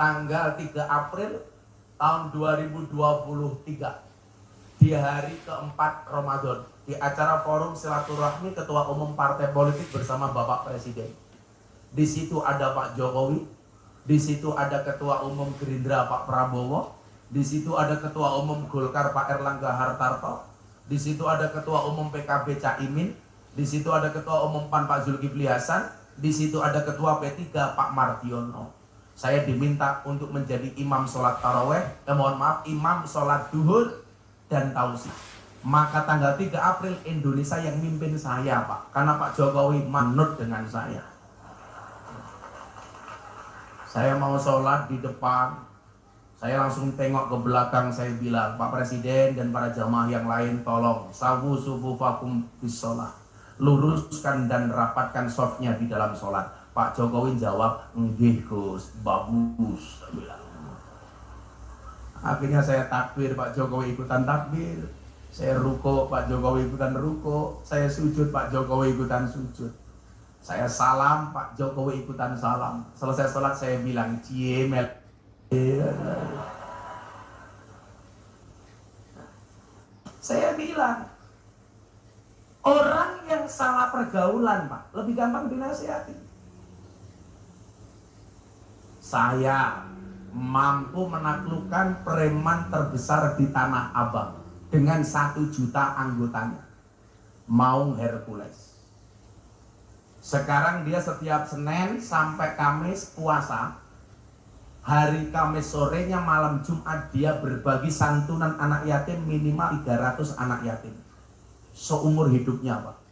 tanggal 3 April tahun 2023 di hari keempat Ramadan di acara forum silaturahmi Ketua Umum Partai Politik bersama Bapak Presiden. Di situ ada Pak Jokowi, di situ ada Ketua Umum Gerindra Pak Prabowo, di situ ada Ketua Umum Golkar Pak Erlangga Hartarto, di situ ada Ketua Umum PKB Caimin, di situ ada Ketua Umum PAN Pak Zulkifli Hasan, di situ ada Ketua P3 Pak Mardiono. Saya diminta untuk menjadi imam sholat taraweh, imam sholat duhur dan tausiah. Maka tanggal 3 April Indonesia yang mimpin saya, Pak, karena Pak Jokowi manut dengan saya. Saya mau sholat di depan, saya langsung tengok ke belakang, saya bilang, Pak Presiden dan para jamaah yang lain, tolong sawu sufufakum bis sholat, luruskan dan rapatkan softnya di dalam sholat. Pak Jokowi jawab, nggih Gus, bagus. Akhirnya saya takbir, Pak Jokowi ikutan takbir. Saya ruko, Pak Jokowi ikutan ruko. Saya sujud, Pak Jokowi ikutan sujud. Saya salam, Pak Jokowi ikutan salam. Selesai sholat saya bilang, ciemel. Saya bilang, orang yang salah pergaulan, Pak, lebih gampang dinasihati. Saya mampu menaklukkan preman terbesar di Tanah Abang dengan 1 juta anggotanya, Maung Hercules. Sekarang dia setiap Senin sampai Kamis puasa. Hari Kamis sorenya malam Jumat dia berbagi santunan anak yatim minimal 300 anak yatim seumur hidupnya, Pak.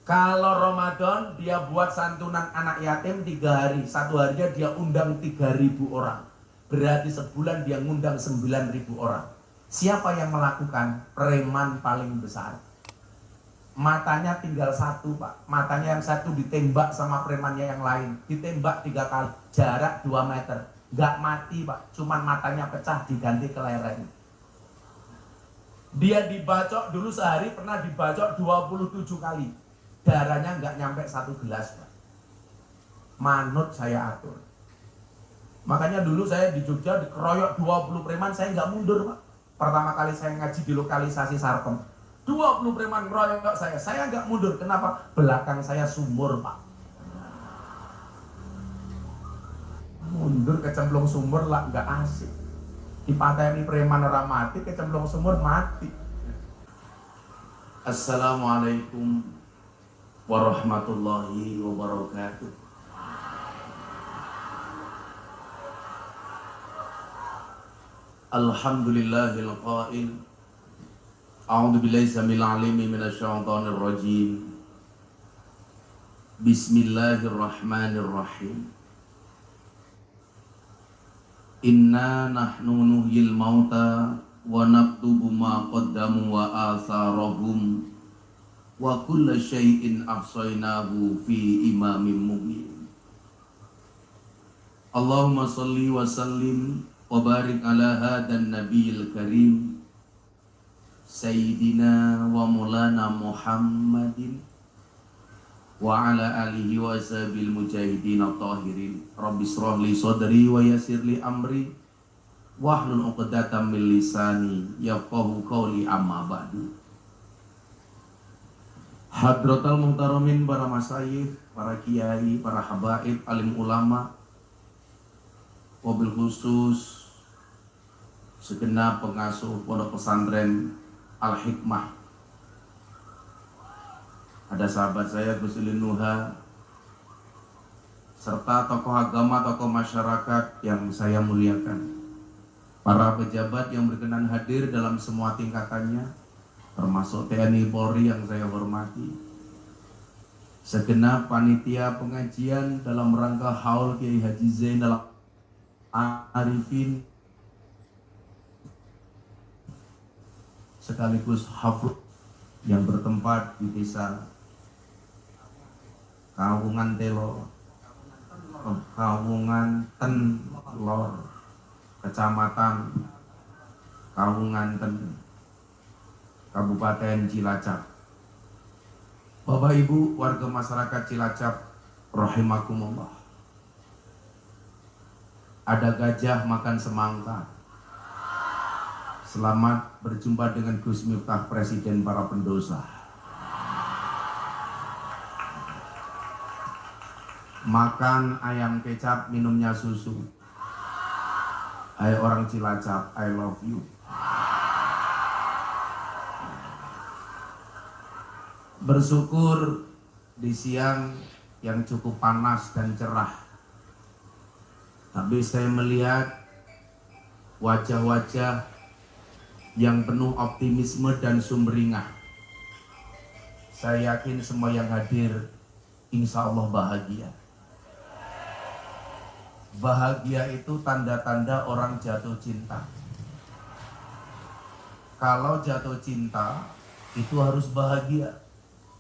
Kalau Ramadan dia buat santunan anak yatim 3 hari. 1 harinya dia undang 3.000 orang. Berarti sebulan dia ngundang 9.000 orang. Siapa yang melakukan? Preman paling besar. Matanya tinggal 1, Pak. Matanya yang 1 ditembak sama premannya yang lain. Ditembak 3 kali. Jarak 2 meter. Gak mati, Pak. Cuman matanya pecah diganti kelereng. Dia dibacok dulu sehari pernah dibacok 27 kali. Darahnya nggak nyampe 1 gelas, Pak. Manut saya atur. Makanya dulu saya di Jogja dikeroyok 20 preman, saya nggak mundur, Pak. Pertama kali saya ngaji di lokalisasi Sarkem, 20 preman ngeroyok saya nggak mundur. Kenapa? Belakang saya sumur, Pak. Mundur kecemplung sumur lah, nggak asik. Dipateni preman ora mati, kecemplung sumur mati. Assalamualaikum warahmatullahi wabarakatuh. Alhamdulillahil qail. A'udzu billahi samil alimi minasyaitonir rajim. Bismillahirrahmanirrahim. Inna nahnu nuhyil mauta wa naktubu ma qaddamu wa atharahum wa kulla syai'in ahsaynahu fi imamin mubin. Allahumma salli wa sallim wa barik ala hadan nabiyil karim Sayyidina wa Maulana Muhammadin wa ala alihi wa ashabil mujahidin at-tahirin. Rabbi shrah li sadri wa yassir li amri wahlul 'uqdatam min lisani yafqahu qawli, amma ba'du. Hadratal muhtaramin, para masyayikh, para kiai, para habaib, alim ulama, wabil khusus segenap pengasuh pondok pesantren Al-Hikmah. Ada sahabat saya Gus Ulin Nuha, serta tokoh agama, tokoh masyarakat yang saya muliakan, para pejabat yang berkenan hadir dalam semua tingkatannya, termasuk TNI Polri yang saya hormati, segenap panitia pengajian dalam rangka Haul Kiai Haji Zainal Arifin, sekaligus hafid yang bertempat di desa Kawungan Tenlor, Kecamatan Kawungan Ten, Kabupaten Cilacap. Bapak Ibu warga masyarakat Cilacap rahimakumullah. Ada gajah makan semangka. Selamat berjumpa dengan Gus Miftah, presiden para pendosa. Makan ayam kecap, minumnya susu. Hai orang Cilacap, I love you. Bersyukur di siang yang cukup panas dan cerah. Tapi saya melihat wajah-wajah yang penuh optimisme dan sumringah. Saya yakin semua yang hadir insya Allah bahagia. Bahagia itu tanda-tanda orang jatuh cinta. Kalau jatuh cinta itu harus bahagia.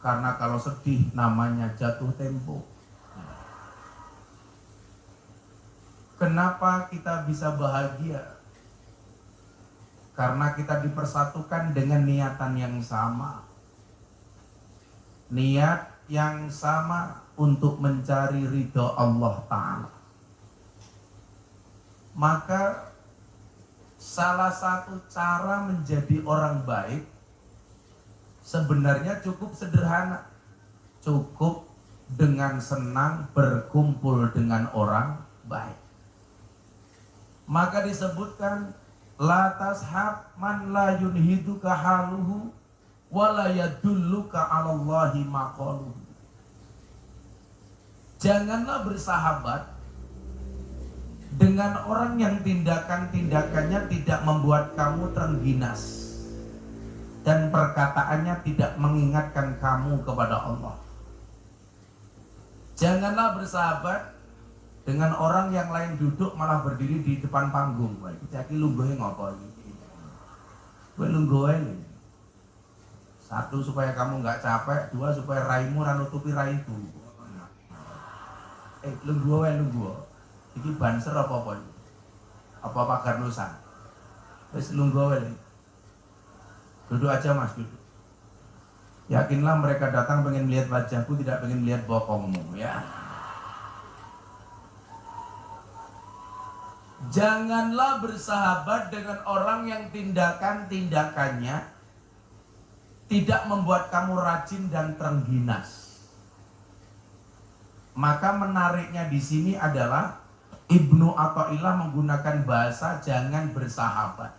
Karena kalau sedih namanya jatuh tempo. Kenapa kita bisa bahagia? Karena kita dipersatukan dengan niatan yang sama. Niat yang sama untuk mencari ridho Allah Ta'ala. Maka salah satu cara menjadi orang baik sebenarnya cukup sederhana. Cukup dengan senang berkumpul dengan orang baik. Maka disebutkan la tashab man la yunhiduka haluhu wa la yadulluka 'ala Allahi maqaluhu. Janganlah bersahabat dengan orang yang tindakan-tindakannya tidak membuat kamu terengginas dan perkataannya tidak mengingatkan kamu kepada Allah. Janganlah bersahabat dengan orang yang lain duduk malah berdiri di depan panggung. Wah, iki lungguhe ngopo iki? Kowe lungguhe lho. Satu, supaya kamu nggak capek. Dua, supaya raimu ora nutupi raiku. Lungguhe. Iki banser apa iki? Apa pagar nusa? Wis lungguhe. Duduk aja Mas, duduk. Yakinlah mereka datang pengen melihat wajahku, tidak pengen melihat bokongmu, ya. Janganlah bersahabat dengan orang yang tindakan-tindakannya tidak membuat kamu rajin dan terengginas. Maka menariknya di sini adalah Ibnu Athaillah menggunakan bahasa jangan bersahabat.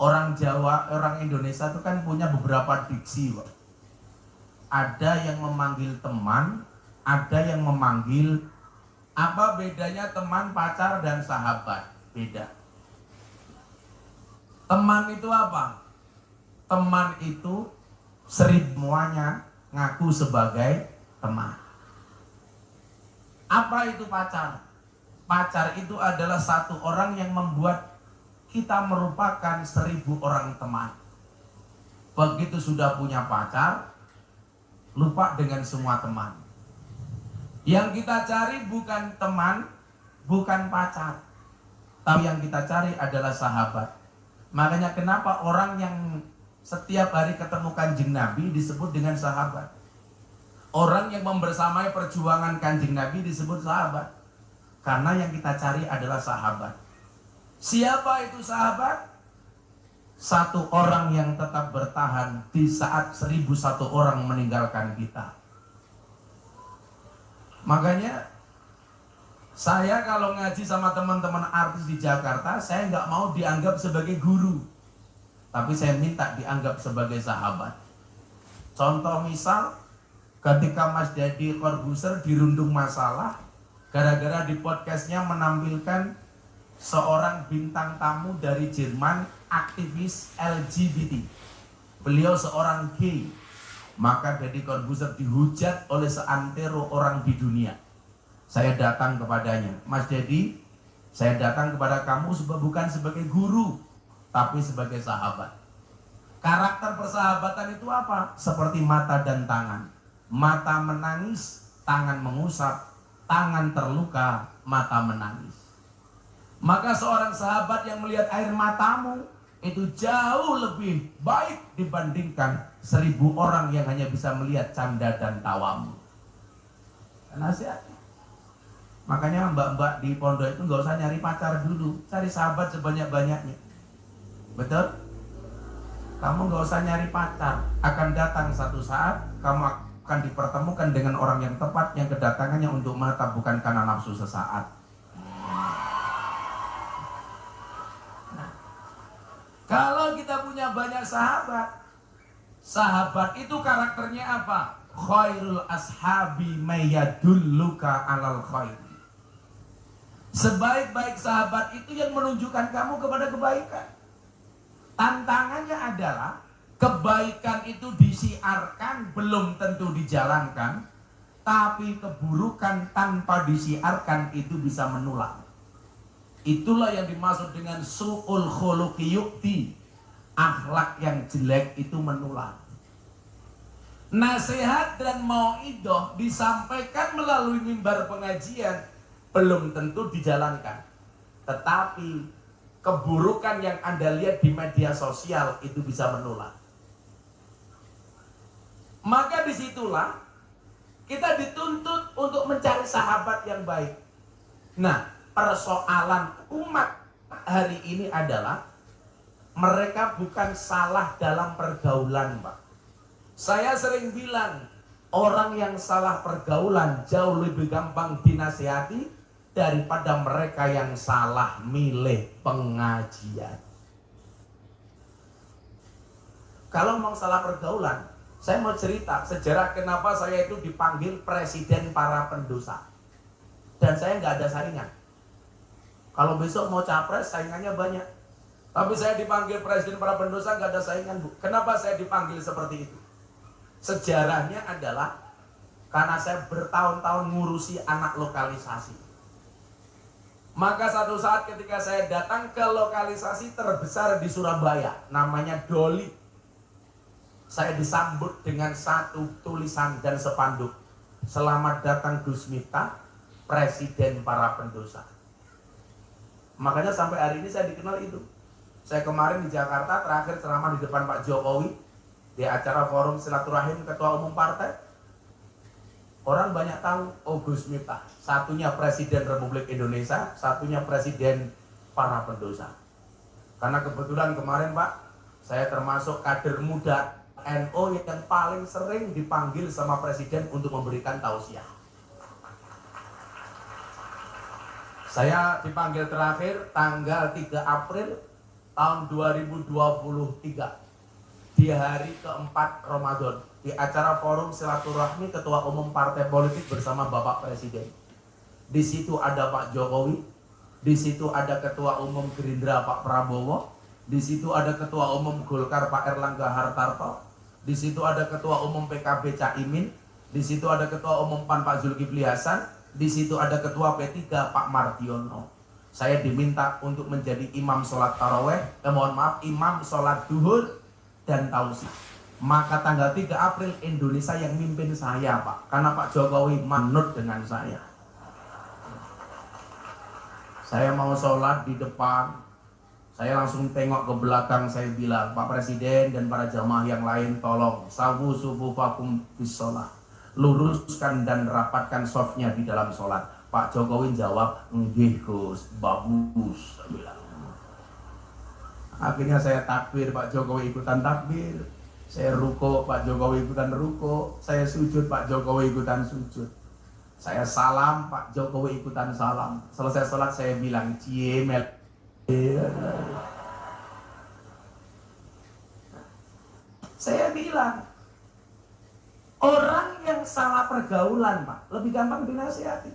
Orang Jawa, orang Indonesia itu kan punya beberapa diksi, Pak. Ada yang memanggil teman, ada yang memanggil. Apa bedanya teman, pacar, dan sahabat? Beda. Teman itu apa? Teman itu semuanya ngaku sebagai teman. Apa itu pacar? Pacar itu adalah satu orang yang membuat kita merupakan 1000 orang teman. Begitu sudah punya pacar, lupa dengan semua teman. Yang kita cari bukan teman, bukan pacar, tapi yang kita cari adalah sahabat. Makanya kenapa orang yang setiap hari ketemu Kanjeng Nabi disebut dengan sahabat. Orang yang membersamai perjuangan Kanjeng Nabi disebut sahabat. Karena yang kita cari adalah sahabat. Siapa itu sahabat? Satu orang yang tetap bertahan di saat 1001 orang meninggalkan kita. Makanya saya kalau ngaji sama teman-teman artis di Jakarta, saya nggak mau dianggap sebagai guru, tapi saya minta dianggap sebagai sahabat. Contoh misal, ketika Mas Deddy Corbuzier dirundung masalah, gara-gara di podcastnya menampilkan seorang bintang tamu dari Jerman, aktivis LGBT. Beliau seorang gay. Maka Deddy Corbuzier dihujat oleh seantero orang di dunia. Saya datang kepadanya, Mas Deddy, saya datang kepada kamu bukan sebagai guru, tapi sebagai sahabat. Karakter persahabatan itu apa? Seperti mata dan tangan. Mata menangis, tangan mengusap, tangan terluka, mata menangis. Maka seorang sahabat yang melihat air matamu itu jauh lebih baik dibandingkan 1000 orang yang hanya bisa melihat canda dan tawamu. Nasihati. Makanya mbak-mbak di pondok itu nggak usah nyari pacar dulu, cari sahabat sebanyak-banyaknya. Betul? Kamu nggak usah nyari pacar, akan datang satu saat kamu akan dipertemukan dengan orang yang tepat, yang kedatangannya untuk menetap bukan karena nafsu sesaat. Nah, kalau kita punya banyak sahabat, sahabat itu karakternya apa? Khairul ashabi mayadulluka alal khair. Sebaik-baik sahabat itu yang menunjukkan kamu kepada kebaikan. Tantangannya adalah kebaikan itu disiarkan belum tentu dijalankan, tapi keburukan tanpa disiarkan itu bisa menular. Itulah yang dimaksud dengan su'ul khuluqi yu'ti. Akhlak yang jelek itu menular. Nasihat dan mau'idoh disampaikan melalui mimbar pengajian belum tentu dijalankan, tetapi keburukan yang Anda lihat di media sosial itu bisa menular. Maka disitulah kita dituntut untuk mencari sahabat yang baik. Nah, persoalan umat hari ini adalah mereka bukan salah dalam pergaulan, Pak. Saya sering bilang, orang yang salah pergaulan jauh lebih gampang dinasihati daripada mereka yang salah milih pengajian. Kalau mau salah pergaulan, saya mau cerita sejarah kenapa saya itu dipanggil presiden para pendosa. Dan saya nggak ada saingan. Kalau besok mau capres, saingannya banyak. Tapi saya dipanggil presiden para pendosa, nggak ada saingan, Bu. Kenapa saya dipanggil seperti itu? Sejarahnya adalah karena saya bertahun-tahun ngurusi anak lokalisasi. Maka satu saat ketika saya datang ke lokalisasi terbesar di Surabaya, namanya Doli, saya disambut dengan satu tulisan dan spanduk, "Selamat datang Gus Miftah, presiden para pendosa." Makanya sampai hari ini saya dikenal itu. Saya kemarin di Jakarta terakhir ceramah di depan Pak Jokowi di acara forum silaturahim ketua umum partai. Orang banyak tahu, oh Gus Miftah, satunya presiden Republik Indonesia, satunya presiden para pendosa. Karena kebetulan kemarin Pak, saya termasuk kader muda NU yang paling sering dipanggil sama presiden untuk memberikan tausiah. Saya dipanggil terakhir tanggal 3 April tahun 2023 di hari keempat Ramadan, di acara forum silaturahmi ketua umum partai politik bersama Bapak Presiden. Di situ ada Pak Jokowi, di situ ada ketua umum Gerindra Pak Prabowo, di situ ada ketua umum Golkar Pak Erlangga Hartarto, di situ ada ketua umum PKB Caimin, di situ ada ketua umum PAN Pak Zulkifli Hasan, di situ ada ketua P3 Pak Mardiono. Saya diminta untuk menjadi imam sholat taraweh, imam sholat duhur dan tausiah. Maka tanggal 3 April Indonesia yang mimpin saya, Pak. Karena Pak Jokowi manut dengan saya. Saya mau sholat di depan, saya langsung tengok ke belakang, saya bilang, Pak Presiden dan para jamaah yang lain, tolong sawu sufufakum bis sholat, luruskan dan rapatkan softnya di dalam sholat. Pak Jokowi jawab, nggih Gus, bagus. Akhirnya saya takbir, Pak Jokowi ikutan takbir. Saya ruko, Pak Jokowi ikutan ruko. Saya sujud, Pak Jokowi ikutan sujud. Saya salam, Pak Jokowi ikutan salam. Selesai sholat saya bilang, ciemel. Saya bilang, orang yang salah pergaulan, Pak, lebih gampang dinasihati.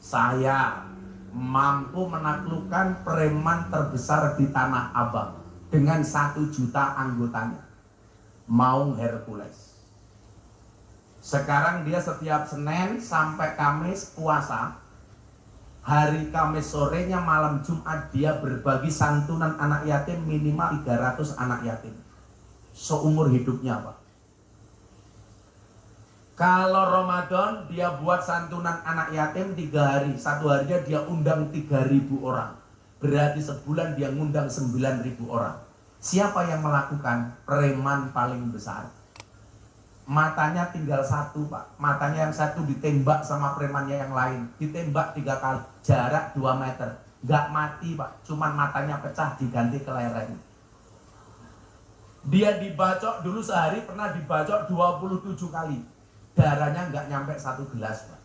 Saya mampu menaklukkan preman terbesar di Tanah Abang dengan 1 juta anggotanya, Maung Hercules. Sekarang dia setiap Senin sampai Kamis puasa. Hari Kamis sorenya malam Jumat dia berbagi santunan anak yatim minimal 300 anak yatim. Seumur hidupnya, Pak. Kalau Ramadan dia buat santunan anak yatim 3 hari. Satu harinya dia undang 3.000 orang. Berarti sebulan dia ngundang 9.000 orang. Siapa yang melakukan? Preman paling besar. matanya tinggal satu Pak. Matanya yang satu ditembak sama premannya yang lain. Ditembak 3 kali, jarak 2 meter. Nggak mati Pak, cuman matanya pecah diganti kelereng. Dia dibacok dulu sehari pernah dibacok 27 kali. Darahnya nggak nyampe 1 gelas Pak.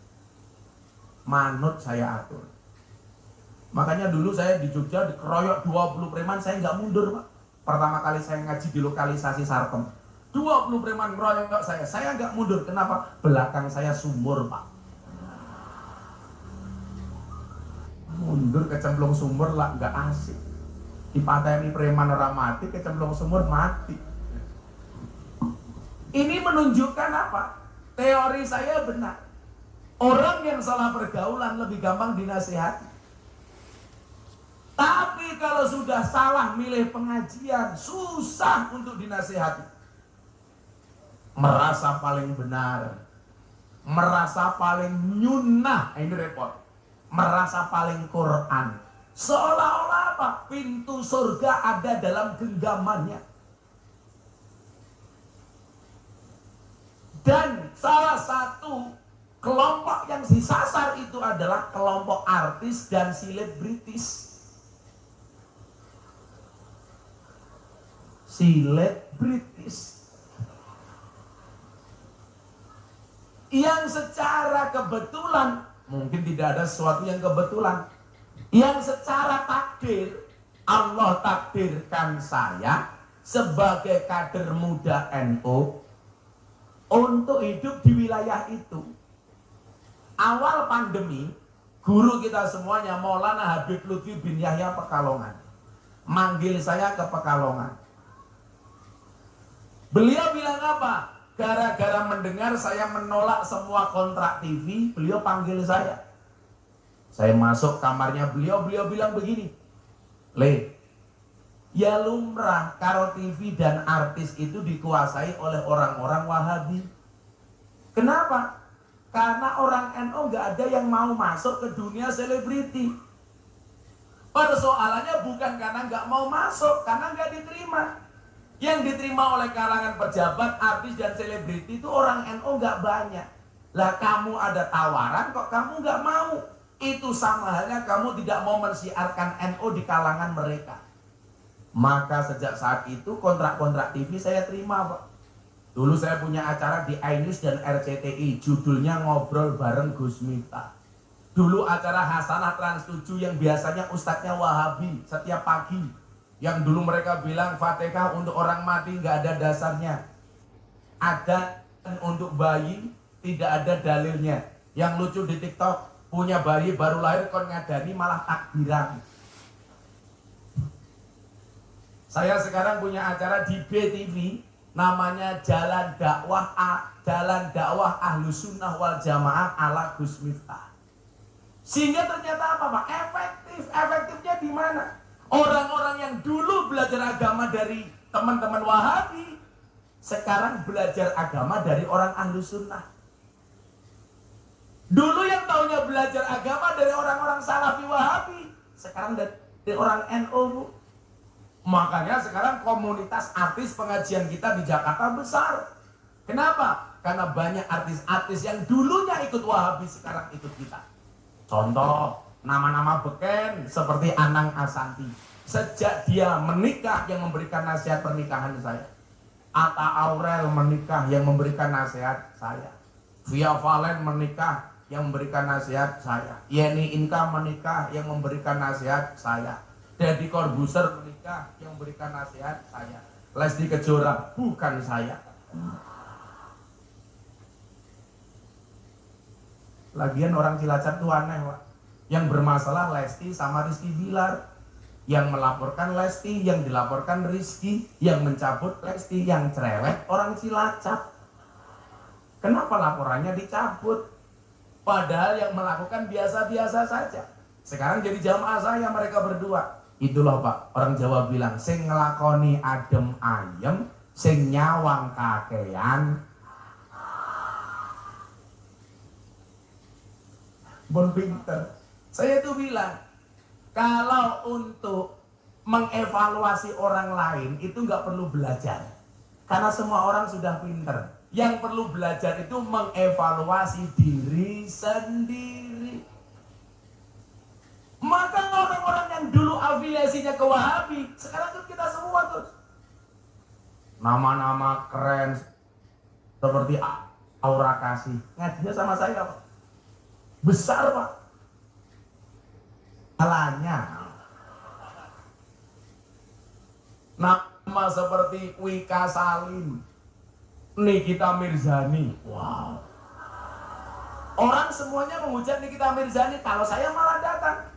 Manut saya atur. Makanya dulu saya di Jogja dikeroyok 20 preman, saya nggak mundur Pak. Pertama kali saya ngaji di lokalisasi Sarkem, 20 preman ngeroyok saya nggak mundur. Kenapa? Belakang saya sumur Pak. Mundur kecemplung sumur lah nggak asik. Dipateni preman orang mati, kecemplung sumur mati. Ini menunjukkan apa? Teori saya benar. Orang yang salah pergaulan lebih gampang dinasihati. Tapi kalau sudah salah milih pengajian, susah untuk dinasihati. Merasa paling benar, merasa paling nyunnah, ini repot. Merasa paling Quran. Seolah-olah apa? Pintu surga ada dalam genggamannya. Dan salah satu kelompok yang disasar itu adalah kelompok artis dan selebritis. Selebritis yang secara kebetulan, mungkin tidak ada sesuatu yang kebetulan, yang secara takdir Allah takdirkan saya sebagai kader muda NU untuk hidup di wilayah itu. Awal pandemi, guru kita semuanya Maulana Habib Lutfi bin Yahya Pekalongan manggil saya ke Pekalongan. Beliau bilang apa? Gara-gara mendengar saya menolak semua kontrak TV, beliau panggil saya. Saya masuk kamarnya beliau bilang begini, Le, ya lumrah karo TV dan artis itu dikuasai oleh orang-orang Wahabi. Kenapa? Karena orang NU nggak ada yang mau masuk ke dunia selebriti. Persoalannya bukan karena nggak mau masuk, karena nggak diterima. Yang diterima oleh kalangan pejabat, artis dan selebriti itu orang NU nggak banyak. Lah kamu ada tawaran kok kamu nggak mau? Itu sama halnya kamu tidak mau mensiarkan NU di kalangan mereka. Maka sejak saat itu kontrak-kontrak TV saya terima Pak. Dulu saya punya acara di iNews dan RCTI, judulnya Ngobrol Bareng Gus Miftah. Dulu acara Hasanah Trans 7 yang biasanya ustadznya Wahabi setiap pagi. Yang dulu mereka bilang Fatihah untuk orang mati nggak ada dasarnya. Ada untuk bayi tidak ada dalilnya. Yang lucu di TikTok, punya bayi baru lahir kon ngadani malah takbiran. Saya sekarang punya acara di BTV namanya Jalan Dakwah Ahlus Sunnah wal Jamaah ala Gus Miftah. Sehingga ternyata apa Pak? Efektifnya di mana? Orang-orang yang dulu belajar agama dari teman-teman Wahabi, sekarang belajar agama dari orang Ahlus Sunnah. Dulu yang taunya belajar agama dari orang-orang Salafi Wahabi, sekarang dari orang NU Bu. Makanya sekarang komunitas artis pengajian kita di Jakarta besar. Kenapa? Karena banyak artis-artis yang dulunya ikut Wahabi sekarang ikut kita. Contoh, nama-nama beken seperti Anang Asanti. Sejak dia menikah yang memberikan nasihat pernikahan saya. Atta Aurel menikah yang memberikan nasihat saya. Via Valen menikah yang memberikan nasihat saya. Yeni Inka menikah yang memberikan nasihat saya. Deddy Corbuzier menikah yang memberikan nasihat saya. Lesti Kejora bukan saya. Lagian orang Cilacap tuh aneh Pak. Yang bermasalah Lesti sama Rizky Bilar. Yang melaporkan Lesti, yang dilaporkan Rizky, yang mencabut Lesti, yang cerewet orang Cilacap. Kenapa laporannya dicabut? Padahal yang melakukan biasa-biasa saja. Sekarang jadi jamaah saya mereka berdua. Itulah Pak, orang Jawa bilang, sing ngelakoni adem ayem, sing nyawang kakean. Bon pinter. Saya tuh bilang, kalau untuk mengevaluasi orang lain itu nggak perlu belajar. Karena semua orang sudah pinter. Yang perlu belajar itu mengevaluasi diri sendiri. Maka orang-orang yang dulu afiliasinya ke Wahabi, sekarang tuh kita semua tuh nama-nama keren seperti Aura Kasih, ngajinya sama saya Pak. Besar Pak. Salahnya nama seperti Wika Salim, Nikita Mirzani. Wow. Orang semuanya menghujat Nikita Mirzani, kalau saya malah datang.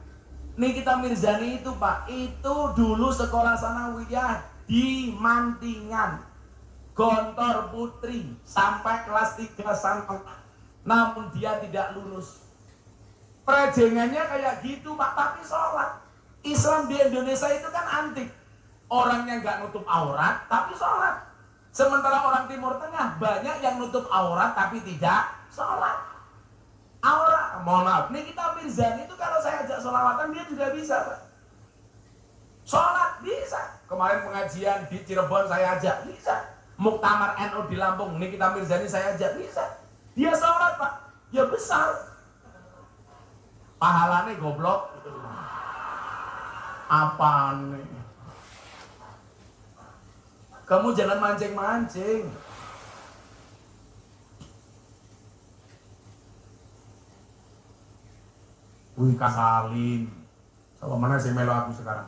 Nikita Mirzani itu Pak, itu dulu sekolah sanawiyah di Mantingan, Gontor Putri, sampai kelas 3 sampai, namun dia tidak lulus. Prejengannya kayak gitu Pak, tapi sholat. Islam di Indonesia itu kan antik. Orangnya nggak nutup aurat, tapi sholat. Sementara orang Timur Tengah banyak yang nutup aurat, tapi tidak sholat. Aurat, mohon maaf, Nikita Mirzani itu kalau saya ajak sholawatan dia juga bisa Pak. Sholat bisa. Kemarin pengajian di Cirebon saya ajak, bisa. Muktamar NU di Lampung, Nikita Mirzani saya ajak, bisa. Dia sholat Pak, ya besar. Pahalanya goblok. Apaan nih? Kamu jangan mancing-mancing. Wih Kasalin. Sama mana sih melo aku sekarang?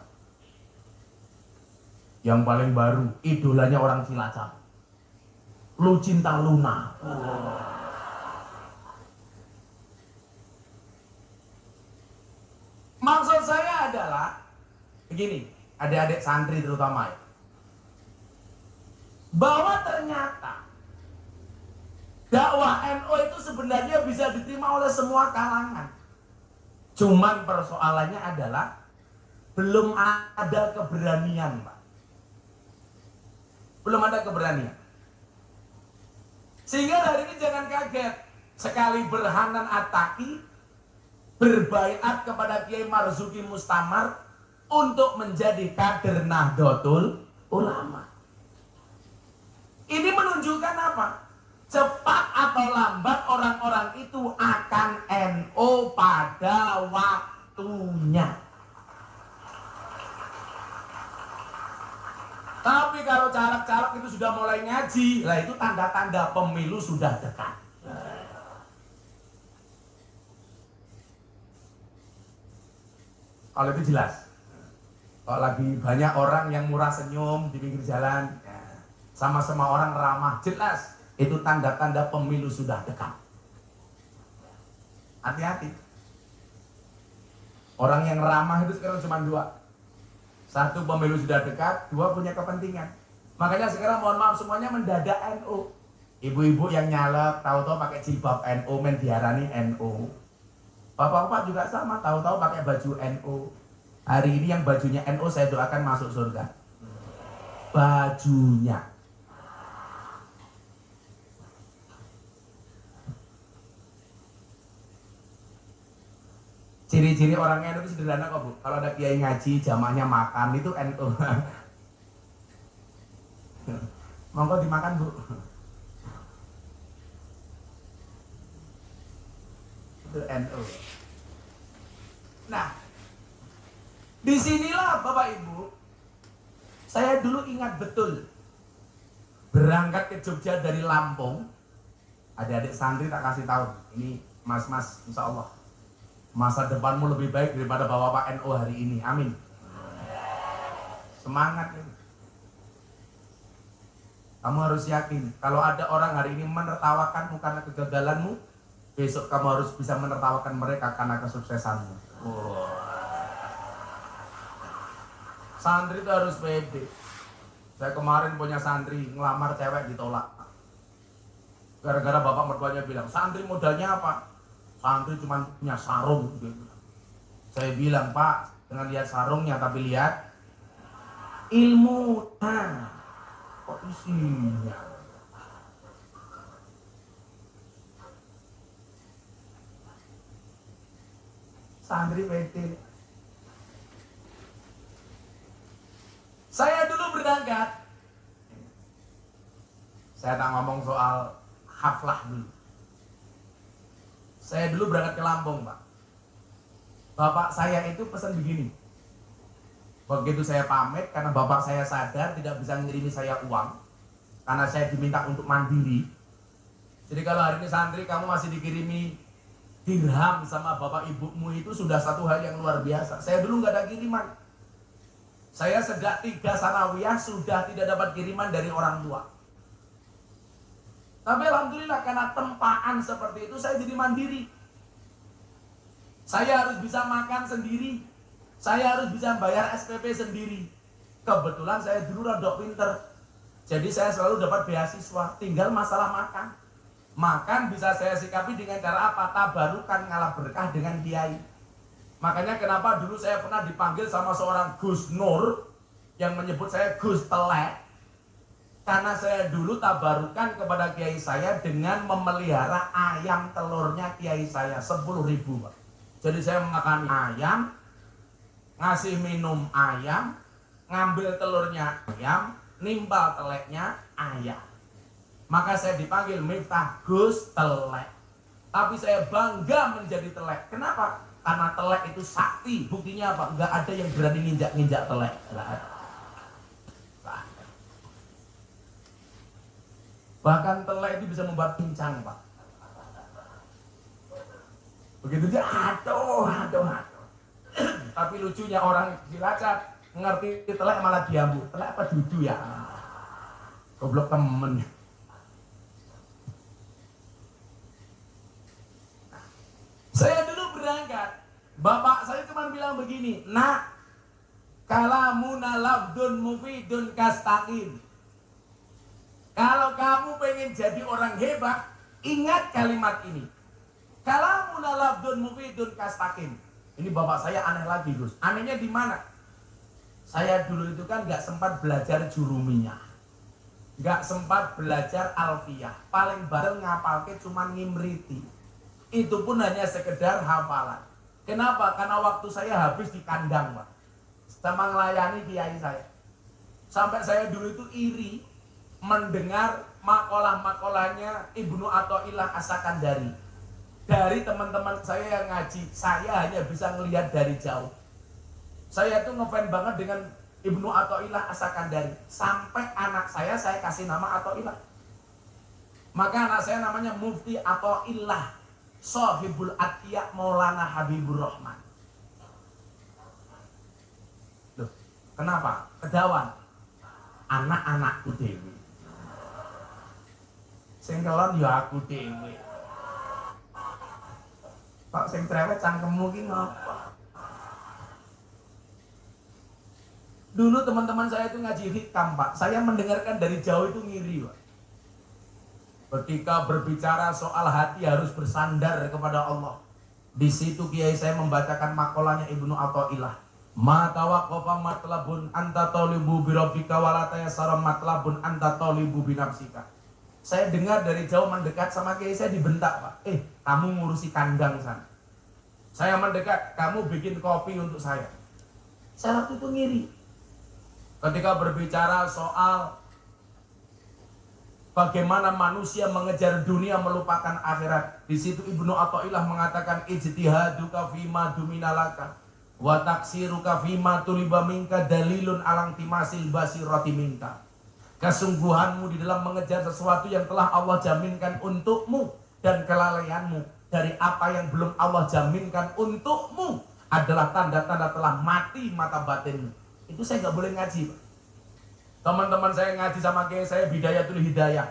Yang paling baru, idolanya orang Cilacap. Lucinta Luna. Maksud saya adalah begini, adik-adik santri terutama ya, bahwa ternyata dakwah NU itu sebenarnya bisa diterima oleh semua kalangan. Cuman persoalannya adalah belum ada keberanian Pak. Belum ada keberanian. Sehingga hari ini jangan kaget, sekali Berhanan Attaqi berbaiat kepada Kiai Marzuki Mustamar untuk menjadi kader Nahdlatul Ulama. Ini menunjukkan apa? Cepat atau lambat orang-orang itu akan NU pada waktunya. Tapi kalau caleg-caleg itu sudah mulai ngaji, lah itu tanda-tanda pemilu sudah dekat. Kalau itu jelas. Kalau lagi banyak orang yang murah senyum di pinggir jalan, sama-sama orang ramah, jelas itu tanda-tanda pemilu sudah dekat. Hati-hati. Orang yang ramah itu sekarang cuma dua. Satu, pemilu sudah dekat. Dua, punya kepentingan. Makanya sekarang mohon maaf semuanya mendadak NU. Ibu-ibu yang nyalek tahu-tahu pakai jilbab NU, main diarani NU. Bapak-bapak juga sama, tahu-tahu pakai baju NU. Hari ini yang bajunya NU saya doakan masuk surga. Bajunya. Ciri-ciri orang NU itu sederhana kok Bu. Kalau ada kiai ngaji, jamaahnya makan, itu NU. Monggo dimakan Bu. Itu NU. Nah, disinilah Bapak Ibu, saya dulu ingat betul berangkat ke Jogja dari Lampung. Adik-adik santri tak kasih tahu, ini mas-mas, insya Allah masa depanmu lebih baik daripada bapak-bapak NU hari ini, amin. Semangat ini. Kamu harus yakin, kalau ada orang hari ini menertawakanmu karena kegagalanmu, besok kamu harus bisa menertawakan mereka karena kesuksesanmu. Santri itu harus pede. Saya kemarin punya santri ngelamar cewek ditolak. Gara-gara bapak mertuanya bilang, santri modalnya apa? Santri cuma punya sarung. Saya bilang, Pak, jangan lihat sarungnya tapi lihat ilmu. Kok isinya? Santri pede. Saya dulu berangkat. Saya tak ngomong soal haflah dulu. Saya dulu berangkat ke Lampung, Pak. Bapak saya itu pesan begini. Begitu saya pamit, karena bapak saya sadar tidak bisa ngirimi saya uang, karena saya diminta untuk mandiri. Jadi kalau hari ini santri kamu masih dikirimi dirham sama bapak ibumu, itu sudah satu hal yang luar biasa. Saya dulu nggak ada kiriman. Saya sejak 3 sanawiyah sudah tidak dapat kiriman dari orang tua. Tapi alhamdulillah karena tempaan seperti itu saya jadi mandiri. Saya harus bisa makan sendiri. Saya harus bisa bayar SPP sendiri. Kebetulan saya dulu rodok pinter. Jadi saya selalu dapat beasiswa. Tinggal masalah makan. Makan bisa saya sikapi dengan cara apa? Tabarukan, ngalah berkah dengan kiai. Makanya kenapa dulu saya pernah dipanggil sama seorang Gus Nur yang menyebut saya Gus Telek. Karena saya dulu tabarukan kepada kiai saya dengan memelihara ayam telurnya kiai saya 10.000, Pak. Jadi saya makan ayam, ngasih minum ayam, ngambil telurnya ayam, nimbal teleknya ayam. Maka saya dipanggil Miftah Gus Telek. Tapi saya bangga menjadi telek. Kenapa? Karena telek itu sakti. Buktinya apa? Enggak ada yang berani nginjak-nginjak telek. Bahkan telek itu bisa membuat pincang, Pak. Begitu dia aduh. Tapi lucunya orang Cilacap ngerti telek malah diambu. Telek apa dudu ya? Goblok temen. Saya dulu berangkat, bapak saya cuma bilang begini, nak, kalamuna lafdun mufidun kastaqim. Kalau kamu pengen jadi orang hebat, ingat kalimat ini. Kalamuna lafdun mufidun kastaqim. Ini bapak saya aneh lagi, Gus. Anehnya di mana? Saya dulu itu kan gak sempat belajar jurumiyah, gak sempat belajar alfiyah. Paling bareng ngapalke cuma ngimriti. Itu pun hanya sekedar hafalan. Kenapa? Karena waktu saya habis di kandang, Pak, sama melayani kiai saya. Sampai saya dulu itu iri mendengar makalah-makalahnya Ibnu Athaillah As-Sakandari. Dari teman-teman saya yang ngaji, saya hanya bisa melihat dari jauh. Saya tuh ngefans banget dengan Ibnu Athaillah As-Sakandari. Sampai anak saya kasih nama Athaillah. Maka anak saya namanya Mufti Athaillah Sohibul Atiyah Maulana Habibur Rahman. Loh, kenapa? Kedawan anak-anakku dewi. Sing kelon ya aku dewi. Pak sing cerewet cangkemmu ki ngapa? Dulu teman-teman saya itu ngaji hikam, Pak. Saya mendengarkan dari jauh itu ngiri, Pak. Ketika berbicara soal hati harus bersandar kepada Allah. Di situ kiai saya membacakan makalahnya Ibnu Athaillah. Ma tawaqqafa matlabun anta talibu bi rabbika wa la tayassara matlabun anta talibu bi nafsika. Saya dengar dari jauh mendekat sama kiai saya dibentak, Pak. Kamu ngurusi kandang sana. Saya mendekat, kamu bikin kopi untuk saya. Saya waktu itu ngiri. Ketika berbicara soal bagaimana manusia mengejar dunia melupakan akhirat. Di situ Ibnu Athaillah mengatakan ijtihaduka fima duminalaka wa taksiruka fima tuliba minka dalilun alang timasil basirati minka. Kesungguhanmu di dalam mengejar sesuatu yang telah Allah jaminkan untukmu dan kelalaianmu dari apa yang belum Allah jaminkan untukmu adalah tanda-tanda telah mati mata batinmu. Itu saya nggak boleh ngaji, Pak. Teman-teman saya ngaji sama kiai saya Bidayatul Hidayah.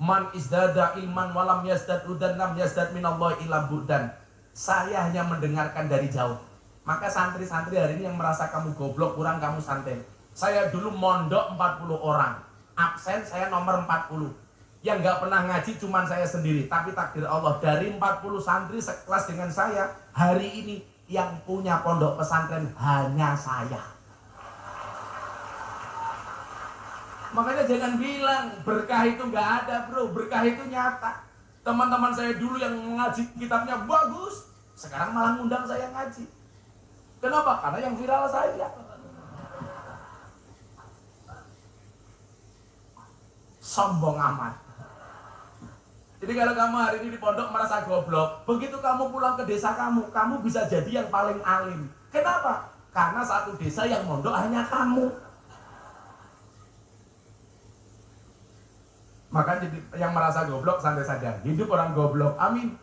Man izdada ilman walam yazdad udan lam yazdad minallahi illa budan. Saya hanya mendengarkan dari jauh. Maka santri-santri hari ini yang merasa kamu goblok, kurang kamu santai. Saya dulu mondok 40 orang. Absen saya nomor 40. Yang gak pernah ngaji cuman saya sendiri. Tapi takdir Allah, dari 40 santri sekelas dengan saya, hari ini yang punya pondok pesantren hanya saya. Makanya jangan bilang berkah itu nggak ada, bro. Berkah itu nyata. Teman-teman saya dulu yang ngaji kitabnya bagus, sekarang malah ngundang saya ngaji. Kenapa? Karena yang viral saya. Sombong amat. Jadi kalau kamu hari ini di pondok merasa goblok, begitu kamu pulang ke desa kamu bisa jadi yang paling alim. Kenapa? Karena satu desa yang mondok hanya kamu. Maka jadi yang merasa goblok santai saja. Hidup orang goblok. Amin.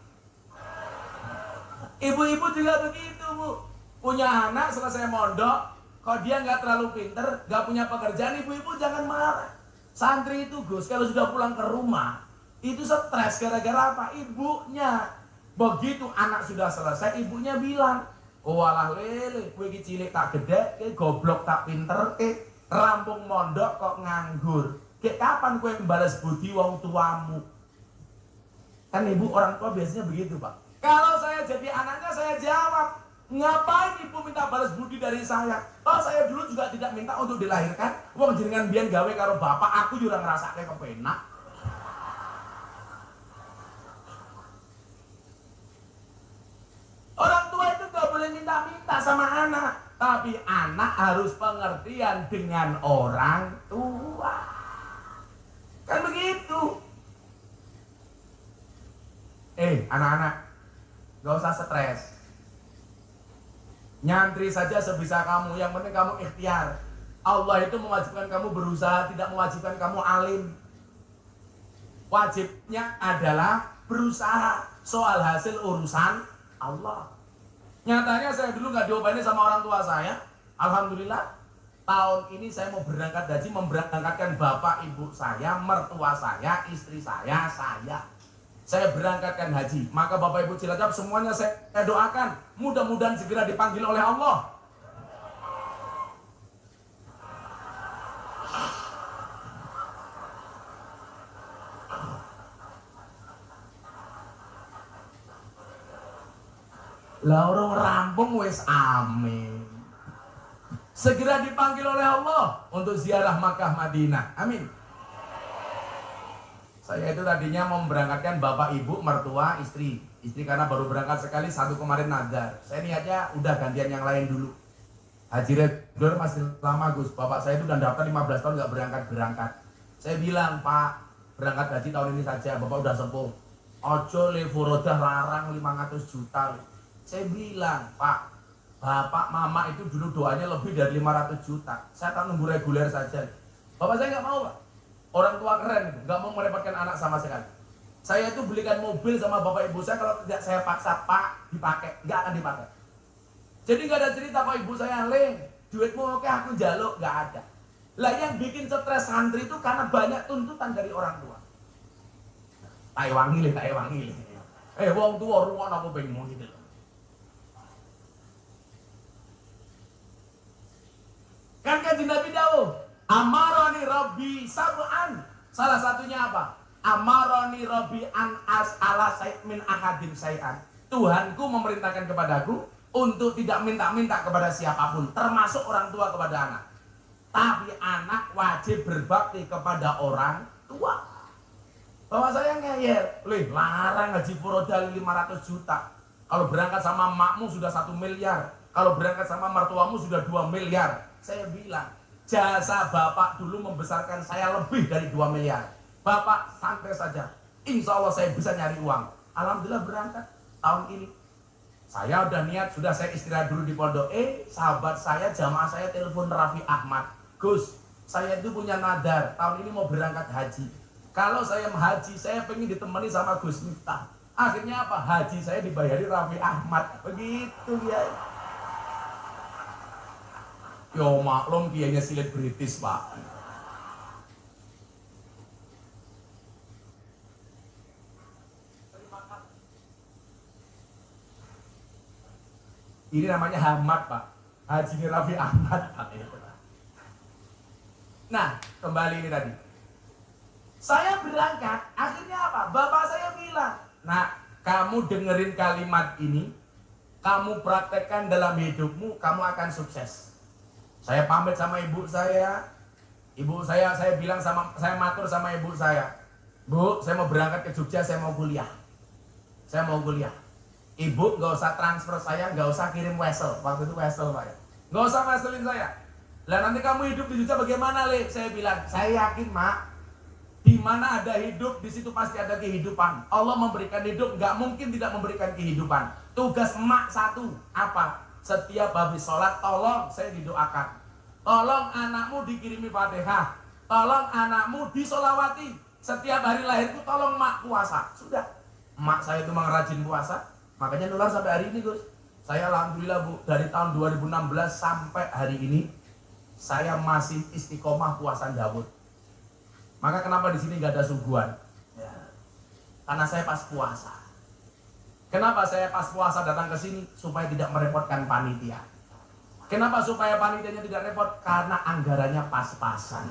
Ibu-ibu juga begitu, Bu. Punya anak selesai mondok, kalau dia nggak terlalu pinter, nggak punya pekerjaan, ibu-ibu jangan marah. Santri itu, Gus, kalau sudah pulang ke rumah, itu stres gara-gara apa? Ibunya. Begitu anak sudah selesai, ibunya bilang, oh alah lele, kue cilik tak gede, goblok tak pinter, rampung mondok kok nganggur. Kapan kue membalas budi wong tuamu? Kan ibu orang tua biasanya begitu, Pak. Kalau saya jadi anaknya, saya jawab, ngapain ibu minta balas budi dari saya? Oh, saya dulu juga tidak minta untuk dilahirkan. Wong jenengan biyen gawe karo bapak, aku juga ngerasake kepenak. Orang tua itu gak boleh minta-minta sama anak, tapi anak harus pengertian dengan orang tua. Kan begitu. Anak-anak, gak usah stres. Nyantri saja sebisa kamu, yang penting kamu ikhtiar. Allah itu mewajibkan kamu berusaha, tidak mewajibkan kamu alim. Wajibnya adalah berusaha. Soal hasil urusan Allah. Nyatanya saya dulu gak diobatin sama orang tua saya. Alhamdulillah, tahun ini saya mau berangkat haji, memberangkatkan bapak ibu saya, mertua saya, istri saya. Saya berangkatkan haji. Maka bapak ibu Cilacap semuanya saya doakan, mudah-mudahan segera dipanggil oleh Allah. Lah orang rampung wis amin. Segera dipanggil oleh Allah untuk ziarah Makkah Madinah. Amin. Saya itu tadinya mau memberangkatkan bapak ibu, mertua, istri. Istri karena baru berangkat sekali, satu kemarin nadar. Saya niatnya udah gantian yang lain dulu. Haji reguler masih lama, Gus. Bapak saya itu udah daftar 15 tahun gak berangkat. Saya bilang, Pak, berangkat haji tahun ini saja. Bapak udah sepuh. Ojo le furodah larang 500 juta. Saya bilang, Pak, bapak mama itu dulu doanya lebih dari 500 juta. Saya akan nunggu reguler saja. Bapak saya gak mau, Pak. Orang tua keren itu, gak mau merepotkan anak sama sekali. Saya itu belikan mobil sama bapak ibu saya, kalau tidak saya paksa, Pak, dipakai, gak akan dipakai. Jadi gak ada cerita kok ibu saya, Leng, duitmu oke aku jaluk, gak ada. Lah yang bikin stres santri itu karena banyak tuntutan dari orang tua. Tak wangi le. Wong tua ruang aku pengen gitu loh. Kan Nabi Dawud, amaroni Rabbi sab'an. Salah satunya apa? Amaroni Rabbi an as'ala min ahadin say'an. Tuhanku memerintahkan kepadaku untuk tidak minta-minta kepada siapapun, termasuk orang tua kepada anak. Tapi anak wajib berbakti kepada orang tua. Bapak saya ngeyel, larang haji furoda 500 juta. Kalau berangkat sama makmu sudah 1 miliar. Kalau berangkat sama mertuamu sudah 2 miliar. Saya bilang, jasa bapak dulu membesarkan saya lebih dari 2 miliar. Bapak santai saja, insya Allah saya bisa nyari uang. Alhamdulillah berangkat tahun ini. Saya udah niat, sudah saya istirahat dulu di pondok. Sahabat saya, jamaah saya telepon Raffi Ahmad. Gus, saya itu punya nadar, tahun ini mau berangkat haji. Kalau saya haji, saya pengen ditemani sama Gus Miftah. Akhirnya apa? Haji saya dibayari Raffi Ahmad. Begitu ya. Yo maklum kiainya silet British, Pak. Ini namanya Hamad, Pak. Haji Raffi Ahmad, Pak. Nah, kembali ini tadi. Saya berangkat, akhirnya apa? Bapak saya bilang, nah, kamu dengerin kalimat ini, kamu praktekkan dalam hidupmu, kamu akan sukses. Saya pamit sama ibu saya bilang saya matur sama ibu saya, Bu, saya mau berangkat ke Jogja, saya mau kuliah. Ibu gak usah transfer saya, gak usah kirim wesel. Waktu itu wesel, Pak ya. Gak usah weselin saya. Lah nanti kamu hidup di Jogja bagaimana, Le? Saya bilang, saya yakin, Mak. Di mana ada hidup, di situ pasti ada kehidupan. Allah memberikan hidup, nggak mungkin tidak memberikan kehidupan. Tugas emak satu, apa? Setiap habis sholat, tolong saya didoakan. Tolong anakmu dikirimi Fatihah. Tolong anakmu disolawati. Setiap hari lahirku tolong emak puasa. Sudah. Emak saya itu memang rajin puasa. Makanya nular sampai hari ini, Gus. Saya alhamdulillah Bu, dari tahun 2016 sampai hari ini saya masih istiqomah puasa Daud. Maka kenapa di sini nggak ada suguhan? Ya. Karena saya pas puasa. Kenapa saya pas puasa datang ke sini? Supaya tidak merepotkan panitia. Kenapa supaya panitianya tidak repot? Karena anggarannya pas-pasan.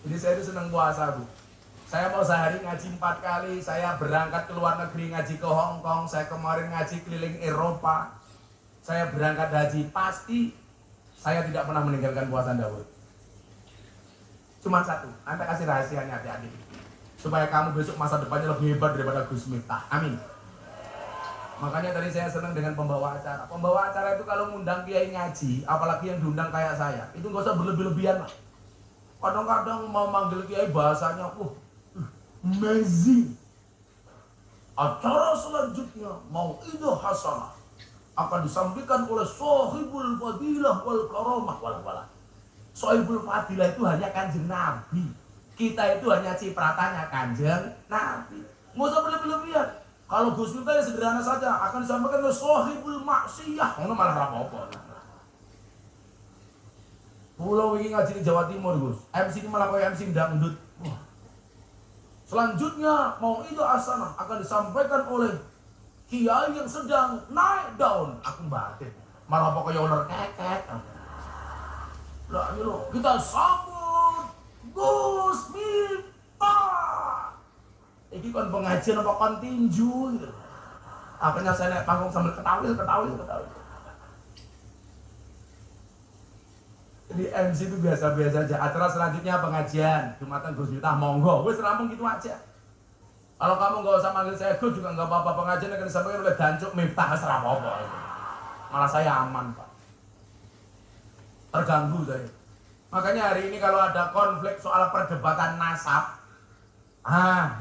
Jadi saya itu senang puasa, Bu. Saya mau sehari ngaji 4 kali, saya berangkat ke luar negeri ngaji ke Hong Kong, saya kemarin ngaji keliling Eropa, saya berangkat haji, pasti saya tidak pernah meninggalkan puasa Daud. Cuma satu, nanti kasih rahasianya adik-adik, supaya kamu besok masa depannya lebih hebat daripada Gus Miftah. Amin. Makanya tadi saya senang dengan pembawa acara. Pembawa acara itu kalau ngundang kiai ngaji, apalagi yang diundang kayak saya, itu gak usah berlebih-lebihan lah. Kadang-kadang mau manggil kiai bahasanya, amazing. Acara selanjutnya Mau'idah Hasanah akan disampaikan oleh Sohibul Fadilah wal Karamah wal. Sohibul Fadilah itu hanya Kanjeng Nabi. Kita itu hanya cipratanya Kanjeng Nabi. Nggak usah berlebih-lebihan. Kalau Gus Miftah ya sederhana saja, akan disampaikan oleh Sohibul Maksiyah. Ngono malah apa-apa. Pulau ini ngaji di Jawa Timur, Gus. MC ini malah kayak MC dangdut. Selanjutnya Mau'idah Hasanah akan disampaikan oleh kiai yang sedang naik daun. Aku batin. Malah pokoknya ular keket. Lah ini loh, kita sambut Gus Miftah. Ini kan pengajian apa kan tinju gitu. Akhirnya saya naik panggung sambil ketawil. Jadi MC itu biasa-biasa aja. Acara selanjutnya pengajian Jumatan Gus Miftah, monggo. Wes rampung gitu aja. Kalau kamu nggak usah manggil saya Gus juga nggak apa-apa. Pengajian akan disampaikan oleh Dancuk Miftah, serah apa-apa. Malah saya aman, Pak. Terganggu saya. Makanya hari ini kalau ada konflik soal perdebatan nasab,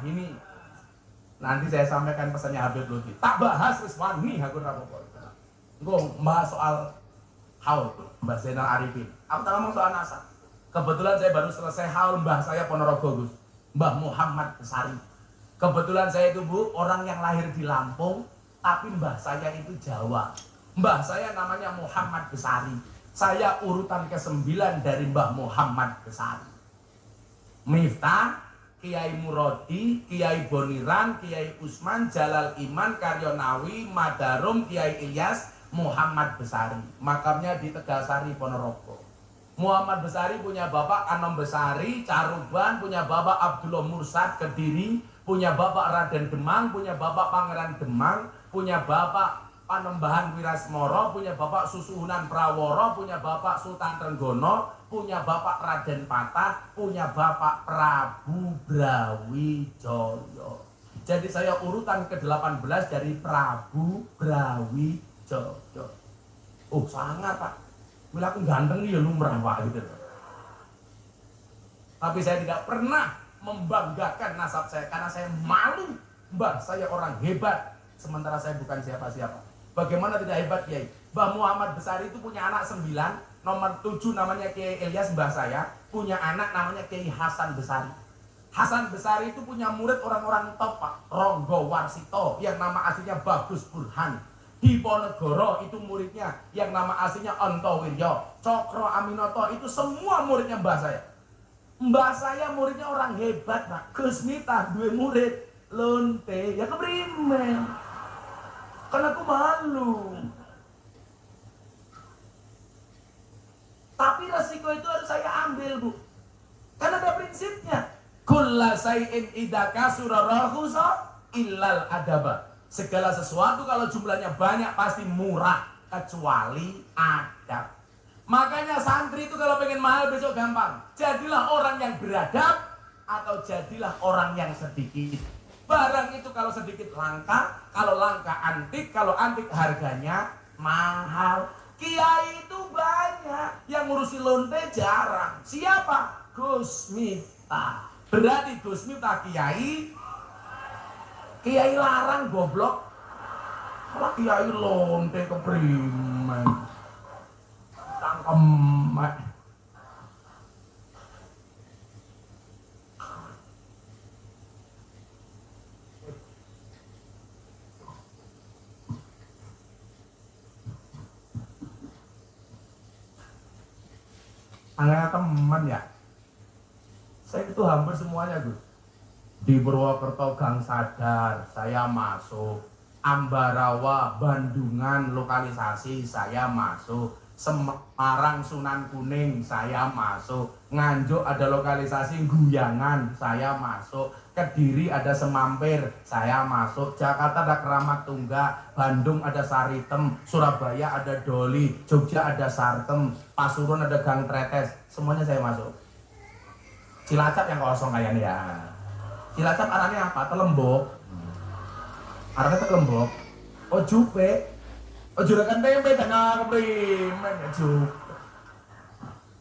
ini nanti saya sampaikan pesannya Habib Lutfi. Tak bahas wis wani aku ora apa-apa. Engko bahas soal haul Mbah Zainal Arifin. Aku tak ngomong soal nasab. Kebetulan saya baru selesai haul mbah saya Ponorogo, Gus. Mbah Muhammad Besari. Kebetulan saya itu, Bu, orang yang lahir di Lampung, tapi mbah saya itu Jawa. Mbah saya namanya Muhammad Besari. Saya urutan ke-9 dari Mbah Muhammad Besari. Miftah, Kiai Murodi, Kiai Boniran, Kiai Usman, Jalal Iman, Karyonawi, Madarum, Kiai Ilyas, Muhammad Besari. Makamnya di Tegalsari, Ponorogo. Muhammad Besari punya bapak Anom Besari, Caruban, punya bapak Abdullah Mursad, Kediri, punya bapak Raden Demang, punya bapak Pangeran Demang, punya bapak Panembahan Wirasmoro, punya bapak Susuhunan Praworo, punya bapak Sultan Trenggono, punya bapak Raden Patah, punya bapak Prabu Brawijaya. Jadi saya urutan ke-18 dari Prabu Brawijaya. Oh sangat, Pak. Bila aku ganteng ya lumrah, Pak, gitu. Tapi saya tidak pernah membanggakan nasab saya karena saya malu. Mbah saya orang hebat, sementara saya bukan siapa-siapa. Bagaimana tidak hebat, Kiai? Mbah Muhammad Besari itu punya anak 9, nomor 7 namanya Kiai Ilyas, mbah saya, punya anak namanya Kiai Hasan Besari. Hasan Besari itu punya murid orang-orang top, Pak. Ronggo Warsito yang nama aslinya Bagus Burhan. Di Ponegoro itu muridnya yang nama aslinya Onto Wiryo. Cokro Aminoto itu semua muridnya mbah saya. Mbah saya muridnya orang hebat, Pak. Gus Miftah dua murid lonte ya keprimen. Karena aku malu. Tapi resiko itu harus saya ambil, Bu. Karena ada prinsipnya. Kulla say'in idza kasura rahusa illal adaba. Segala sesuatu kalau jumlahnya banyak pasti murah kecuali adab. Makanya santri itu kalau pengen mahal besok gampang. Jadilah orang yang beradab atau jadilah orang yang sedikit. Barang itu kalau sedikit langka, kalau langka antik, kalau antik harganya mahal. Kiai itu banyak, yang ngurusi lonte jarang. Siapa? Gus Miftah. Berarti Gus Miftah kiai larang goblok. Malah kiai lonte keprimen. Cangkemek. Angga teman ya. Saya itu hampir semuanya Gus. Di Purwokerto Gang Sadar saya masuk. Ambarawa Bandungan lokalisasi saya masuk. Semarang Sunan Kuning saya masuk. Nganjuk ada lokalisasi Guyangan saya masuk. Kediri ada Semampir saya masuk. Jakarta ada Keramat Tunggak. Bandung ada Saritem. Surabaya ada Doli. Jogja ada Sartem. Pasuruan ada Gang Tretes. Semuanya saya masuk. Cilacap yang kosong kayaknya ya. Cilacap arahnya apa? Telembok. Arahnya Telembok. Oh Jupe. Oh juragan tempe jangan keprimen ya Jupe.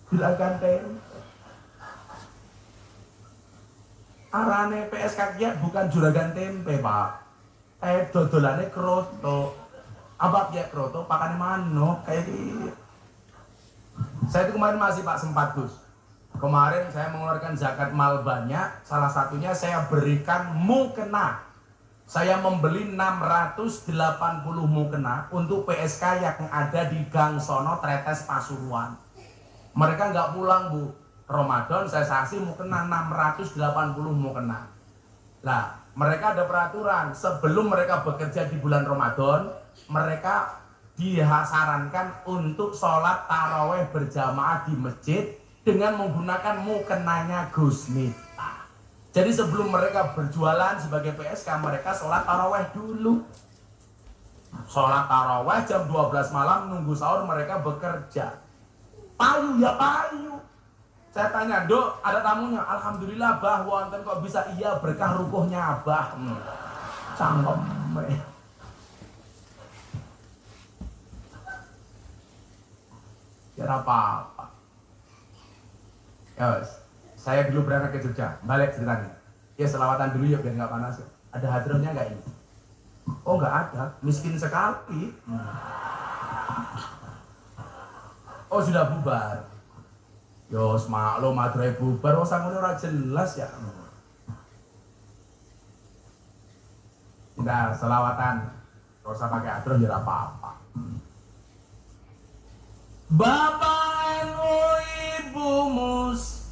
Juragan tempe. Arane PSK Kiat bukan juragan tempe Pak. Dodolane kroto. Apa Kiat kroto? Pakane manuk kayak gitu. Saya itu kemarin masih Pak sempat Gus. Kemarin saya mengeluarkan zakat mal banyak. Salah satunya saya berikan mukena. Saya membeli 680 mukena untuk PSK yang ada di Gang Sono Tretes Pasuruan. Mereka nggak pulang Bu. Ramadan saya kasih mukena 680 mukena. Nah, mereka ada peraturan sebelum mereka bekerja di bulan Ramadan, mereka disarankan untuk sholat taraweh berjamaah di masjid dengan menggunakan mukenanya Gus Miftah. Jadi sebelum mereka berjualan sebagai PSK, mereka sholat taraweh dulu. Sholat taraweh jam 12 malam, nunggu sahur mereka bekerja. Payu ya payu. Saya tanya, Dok, ada tamunya? Alhamdulillah, Bah, wonten kok bisa iya berkah rukuhnya, Bah. Cangkem. Ya apa-apa. Ya, saya dulu berangkat ke Jogja, balik ceritanya. Ya selawatan dulu ya biar nggak panas. Ada hadrohnya nggak ini? Oh nggak ada, miskin sekali. Oh sudah bubar. Yos maklum madrai bubar, oh sanggulnya ora jelas ya. Nah selawatan, gak usah pakai hadroh ya apa-apa. Bapak NU Ibu Mus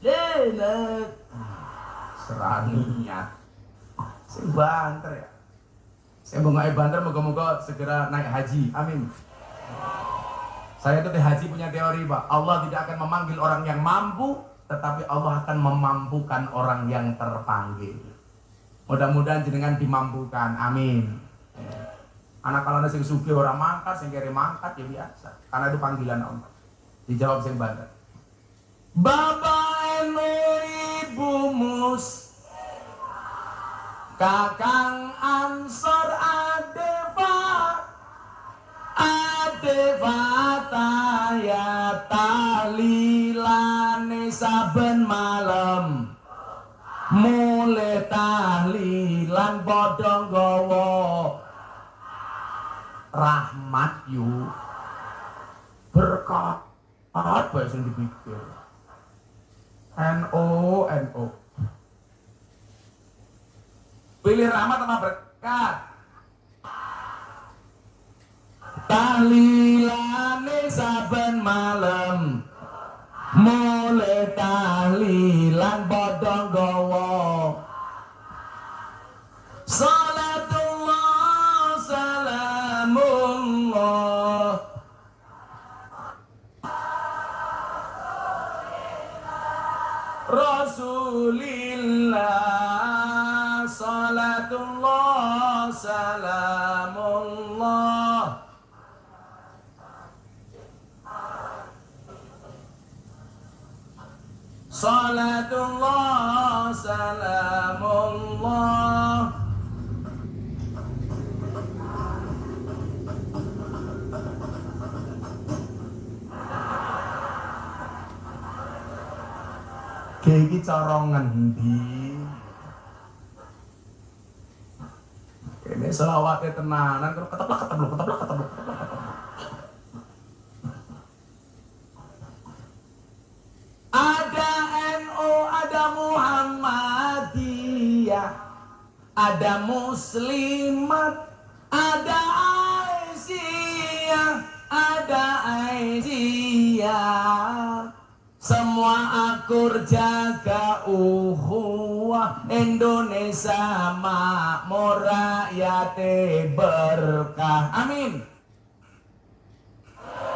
Lelet seraniat saya banter ya. Saya mau ngai banter, moga-moga segera naik haji, amin. Saya itu haji punya teori Pak, Allah tidak akan memanggil orang yang mampu, tetapi Allah akan memampukan orang yang terpanggil. Mudah-mudahan jenengan dimampukan, amin. Anak kalau ada sing sugih orang mangkat, sing kere mangkat ya biasa, karena itu panggilan Allah. Dijawab sing banter. Bapak NU Ibu Mus Kakang Ansor Adeva taya tahlilane saben malam mulai tahlilan padha nggawa rahmat yu berkat apa yang dipikir NO pilih rahmat sama berkat. Tahlilane saben malam mulai tahlilan padha nggawa salatullah salamullah Rasulillah salatullah salamullah salatullah salamullah Iki cara ngendi? Ini selawatnya tenanan, keteplak. Ada NU, ada Muhammadiyah, ada Muslimat, ada Aisyah, ada Aisyah. Semua akur jaga ukhuwah, Indonesia makmur, rakyate berkah. Amin.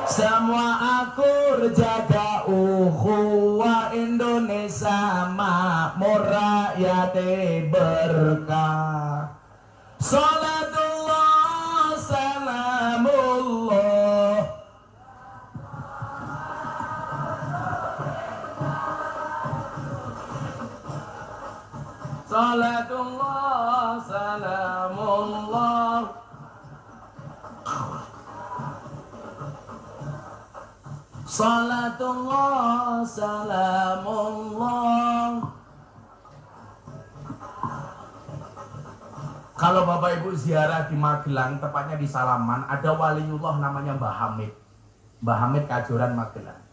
Semua akur jaga ukhuwah, Indonesia makmur, rakyate berkah. Salatullah salamullah. Salatullah salamullah. Salatullah salamullah. Kalau Bapak Ibu ziarah di Magelang, tepatnya di Salaman, ada waliullah namanya Mbah Hamid. Mbah Hamid Kajoran Magelang.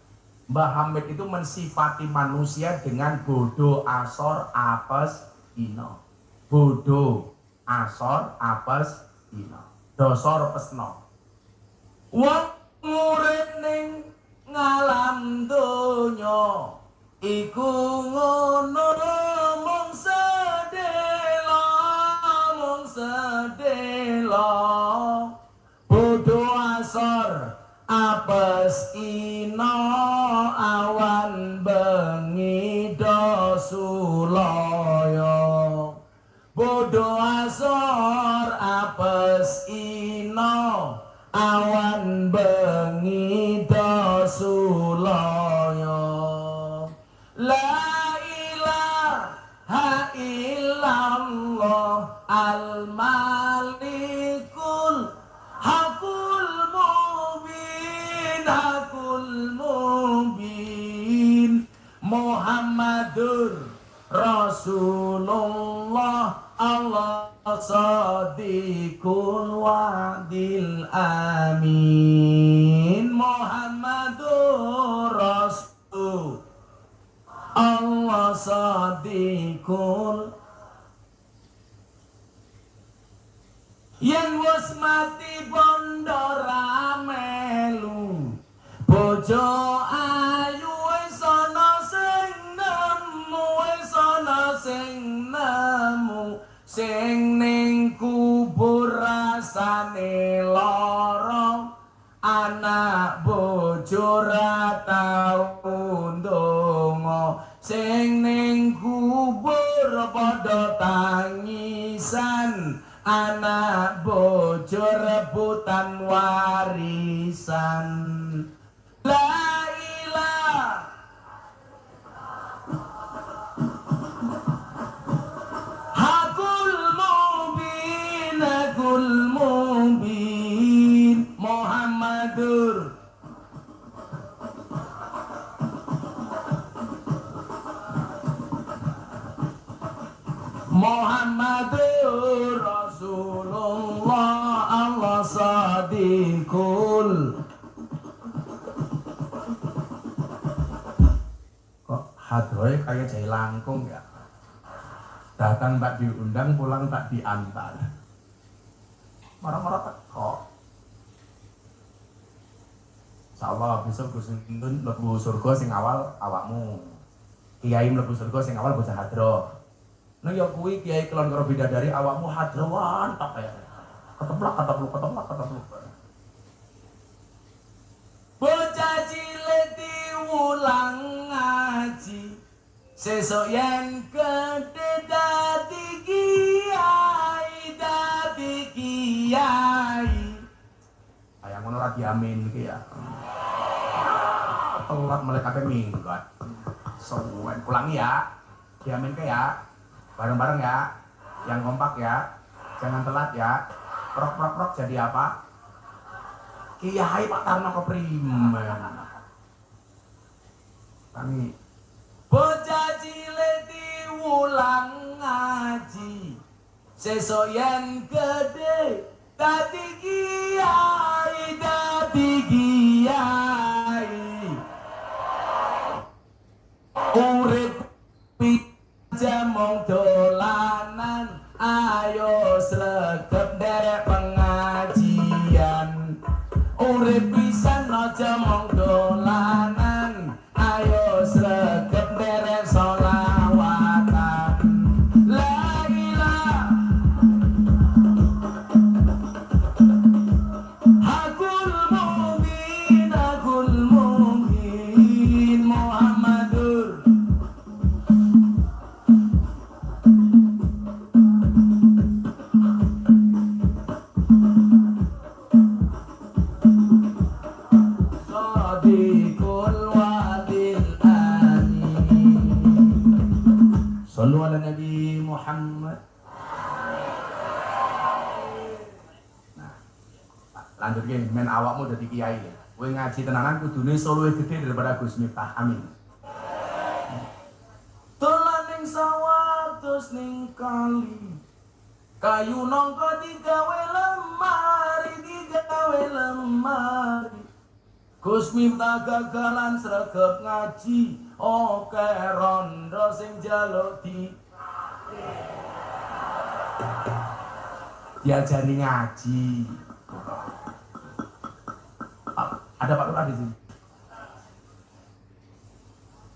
Mbah Hamid itu mensifati manusia dengan bodoh, asor, apes, ino. Bodoh, asor, apes, ino. Dosor pesno. Wong urip ning ngalam donya iku ngono mung sedelo. Bodoh, asor, apes, ino, awan bengi dosuloyo. Bodoh, asor, apes, ino, awan bengi dosuloyo. La ilaha illallah al-malikul hakul mubin Muhammadur Rasulullah Allah sadiqul wa'dil amin. Muhammadur Rasul Allah sadiqul. Yen wis mati bondo ramelu, bojo ayu wis ana sing nemu, sing ning kubur rasane lara, anak bojo ra tau ndonga, sing ning kubur padha tangisan, anak bojo rebutan warisan. La ilaha hakul mubin Muhammadur Muhammadur Rasulullah Allah sadiqul. Kok hadroy kayak jai langkung ya? Datang tak diundang, pulang tak diantar. Marah-marah kok. Insyaallah besok Gus Ndun mlebu surga sing awal awakmu. Kiai mlebu surga sing awal bocah hadro. Nah ya kuwi kiai kelon karo bidadari awakmu hadroan tak kaya. Keteplak. Bocah cilik diulang ngaji, sesuk yen gedhe dadi kiai. Ayang ngono ra diamin iki ya. Telat malaikate minggat. Suwen pulang ya. Diamin ke ya. Bareng-bareng ya. Yang kompak ya. Jangan telat ya. Prok jadi apa? Kiai Pak Tarno keprimen. Kami bocah sesuk yen gede dadi kiai, dadi kiai. Urip jamong dolanan, ayo sregep derek pengajian. Urip pisan aja mong dolanan, ayo sregep derek sholawatan. La ilaha hakul mungkin Muhammadur. Sallu ala Nabi Muhammad. Nah, lanjut gini, men awakmu dadi kiai ya. Kowe ngaji tenanan kudune soluwe gede daripada Gus Miftah. Amin. Dolan ning sawah terus ning kali. Kayu nongko digawe lemari. Gus Miftah gagalan sregep ngaji, oke rondo sing njaluk diajari ngaji. Ada Pak Lurah di sini.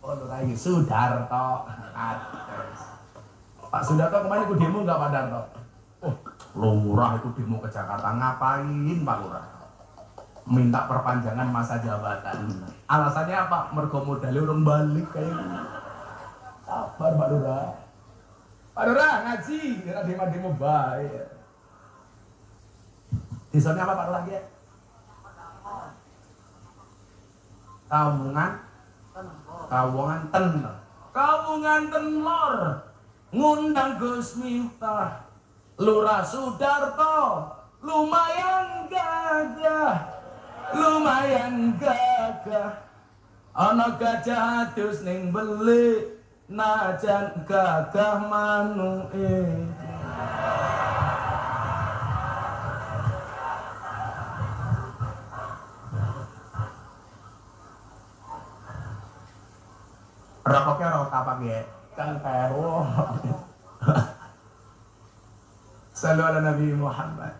Oh, Lurah ini Sudarto. Pak Sudarto kemarin ikut demo nggak Pak Darto? Oh, Lurah itu demo ke Jakarta, ngapain Pak Lurah? Minta perpanjangan masa jabatan. Alasannya apa? Mergo modalnya urung balik kayak gitu. Sabar Pak Lurah. Pak Lurah ngaji, kira demo baik. Desanya apa Pak Lurah ya? Kawungan Tenlor. Ngundang Gus Miftah, Lurah Sudarto, lumayan gagah. Ana gajah adus ning belik, najan gagah manuke. Rokoknya rokok apa ge? Kang Pero. Sallu ala Nabi Muhammad.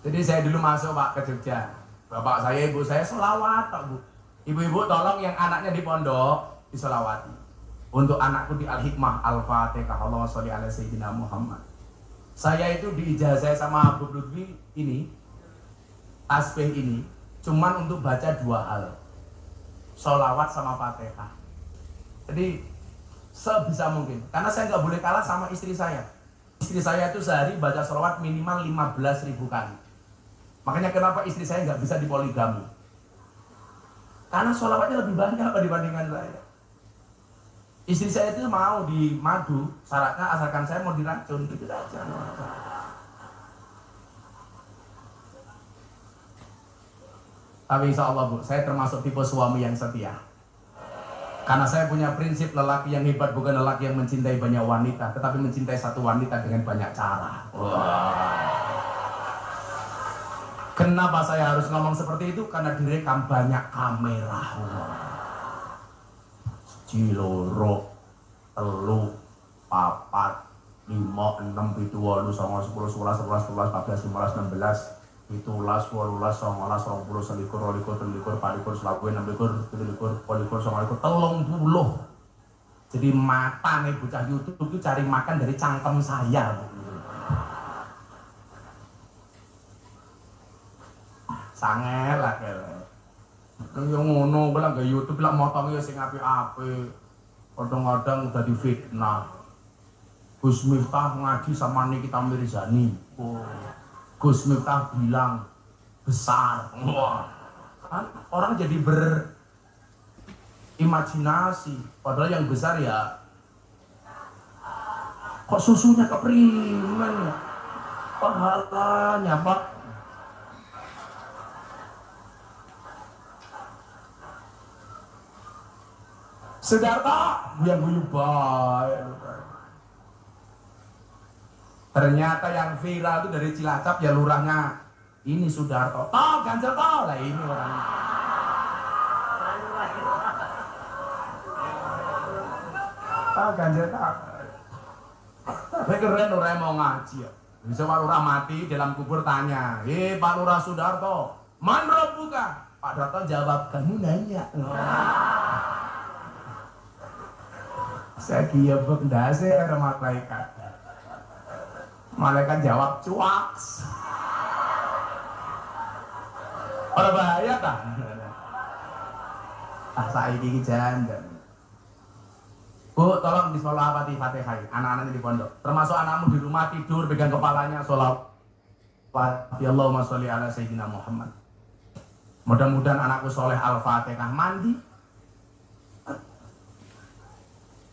Jadi saya dulu masuk Pak ke Jogja. Bapak saya, ibu saya selawat Pak Bu. Ibu-ibu tolong yang anaknya di pondok diselawati. Untuk anakku di Al-Hikmah Al-Fatihah, Allahumma sholli ala Sayyidina Muhammad. Saya itu diijazah sama Abu Lutfi ini, tasbih ini, cuman untuk baca 2 hal. Sholawat sama Fatihah. Jadi sebisa mungkin, karena saya nggak boleh kalah sama istri saya. Istri saya itu sehari baca sholawat minimal 15.000 kali. Makanya kenapa istri saya nggak bisa dipoligami? Karena sholawatnya lebih banyak dibandingkan saya. Istri saya itu mau di madu, syaratnya asalkan saya mau diracun, gitu saja. Tapi insya Allah Bu, saya termasuk tipe suami yang setia. Karena saya punya prinsip lelaki yang hebat bukan lelaki yang mencintai banyak wanita, tetapi mencintai satu wanita dengan banyak cara. Kenapa saya harus ngomong seperti itu? Karena direkam banyak kamera. Ciloro, telu, papat, 5, 6, 7, 8, 9, 10, 11, 11, 12, 14, 15, 16, 17, 18, 19, 20, 21, 22, 23, 24, 25, 26, 27, 28, 29, 30. Jadi mata nih bocah YouTube itu cari makan dari cangkem saya. Sangel lah kele. Yang ngono bilang ke YouTube bilang motongnya sing apik-apik. Kadang-kadang udah difitnah. Gus Miftah ngaji sama Nikita Mirzani. Gus Miftah bilang besar. Wah. Kan orang jadi berimajinasi. Padahal yang besar ya kok susunya keprimen. Pahalanya Pak. Sudarto yang guyu baik. Ternyata yang viral itu dari Cilacap ya lurahnya ini Sudarto. Toh Ganjar toh lah ini orangnya. Toh Ganjar toh. Tapi keren orang mau ngaji ya. Bisa Pak Lurah mati dalam kubur tanya, Pak Lurah Sudarto, man buka. Pak Darto jawab, kamu nanya. Saya kiebek ndase karo malaikat. Malaikat jawab cuaks. Ora bahaya ta? Saiki iki jangan. Bu, tolong disolawati Fatihah anak-anak di pondok. Termasuk anakmu di rumah tidur pegang kepalanya sholawat. Ya Allahumma sholli ala sayyidina Muhammad. Mudah-mudahan anakku soleh Al-Fatihah mandi.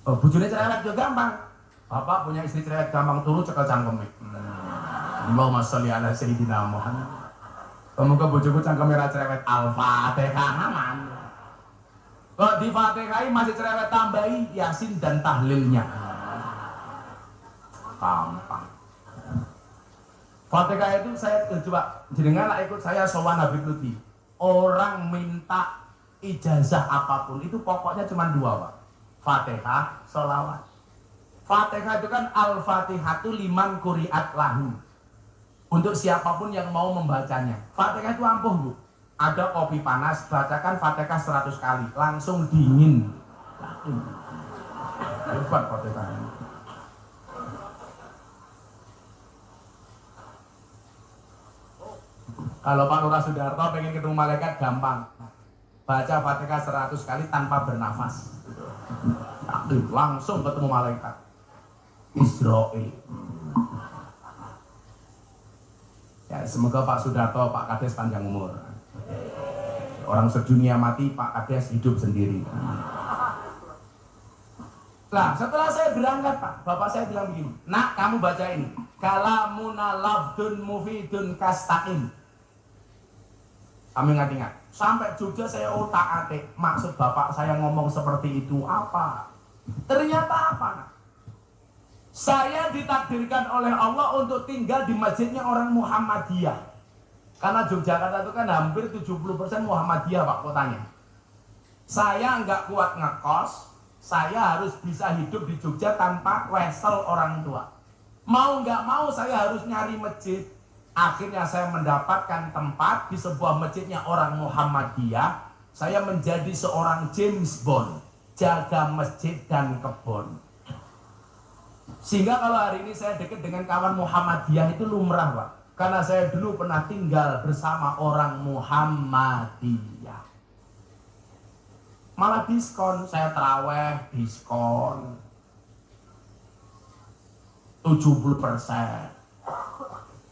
Oh, bujune cerewet juga gampang. Bapak punya istri cerewet gampang turu cekel cangkeme. Allahumma sholli ala sayyidina Muhammad. Semoga bojoku cangkeme ra cerewet Al-Fatihah aman. Kok di Fatihah masih cerewet tambahi Yasin dan tahlilnya. Gampang. Fatihah itu saya coba jenengan lah ikut saya sowan Habib Lutfi. Orang minta ijazah apapun itu pokoknya cuma dua, Pak. Fatihah, sholawat. Fatihah itu kan Al-Fatihatu liman quri'at lahu. Untuk siapapun yang mau membacanya. Fatihah itu ampuh, Bu. Ada kopi panas, bacakan Fatihah 100 kali, langsung dingin. Hebat Fatihah. Kalau Pak Lurah Sudarto pengen ketemu malaikat gampang. Baca Fatihah 100 kali tanpa bernafas. Langsung ketemu malaikat. Israel. Ya, semoga Pak Sudarto, Pak Kades panjang umur. Orang sedunia mati, Pak Kades hidup sendiri. Nah, setelah saya berangkat, Pak, bapak saya bilang begini, nak, kamu baca ini. Kalamuna lafdun mufidun kastaqim. Kami ingat-ingat. Sampai Jogja saya otak-atik. Maksud bapak saya ngomong seperti itu apa? Ternyata apa, nak? Saya ditakdirkan oleh Allah untuk tinggal di masjidnya orang Muhammadiyah. Karena Yogyakarta itu kan hampir 70% Muhammadiyah, Pak, kotanya. Saya nggak kuat ngekos, saya harus bisa hidup di Jogja tanpa wesel orang tua. Mau nggak mau saya harus nyari masjid. Akhirnya saya mendapatkan tempat di sebuah masjidnya orang Muhammadiyah. Saya menjadi seorang James Bond, jaga masjid dan kebun. Sehingga kalau hari ini saya dekat dengan kawan Muhammadiyah itu lumrah, Pak. Karena saya dulu pernah tinggal bersama orang Muhammadiyah. Malah diskon, saya terawih diskon 70%.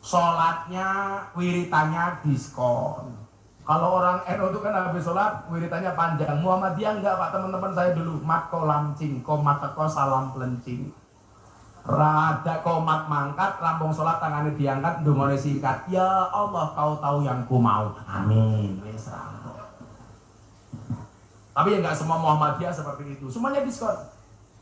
Sholatnya, wiritannya diskon. Kalau orang NU itu kan habis sholat, wiritannya panjang. Muhammadiyah enggak, Pak, teman-teman saya dulu. Mat kolam cingko, mateko salam pelencing. Rada komat mangkat, rampung sholat tangannya diangkat, ndungone singkat. Ya Allah, kau tahu yang ku mau. Amin. Wes rampung. Tapi ya nggak semua Muhammadiyah seperti itu. Semuanya diskon.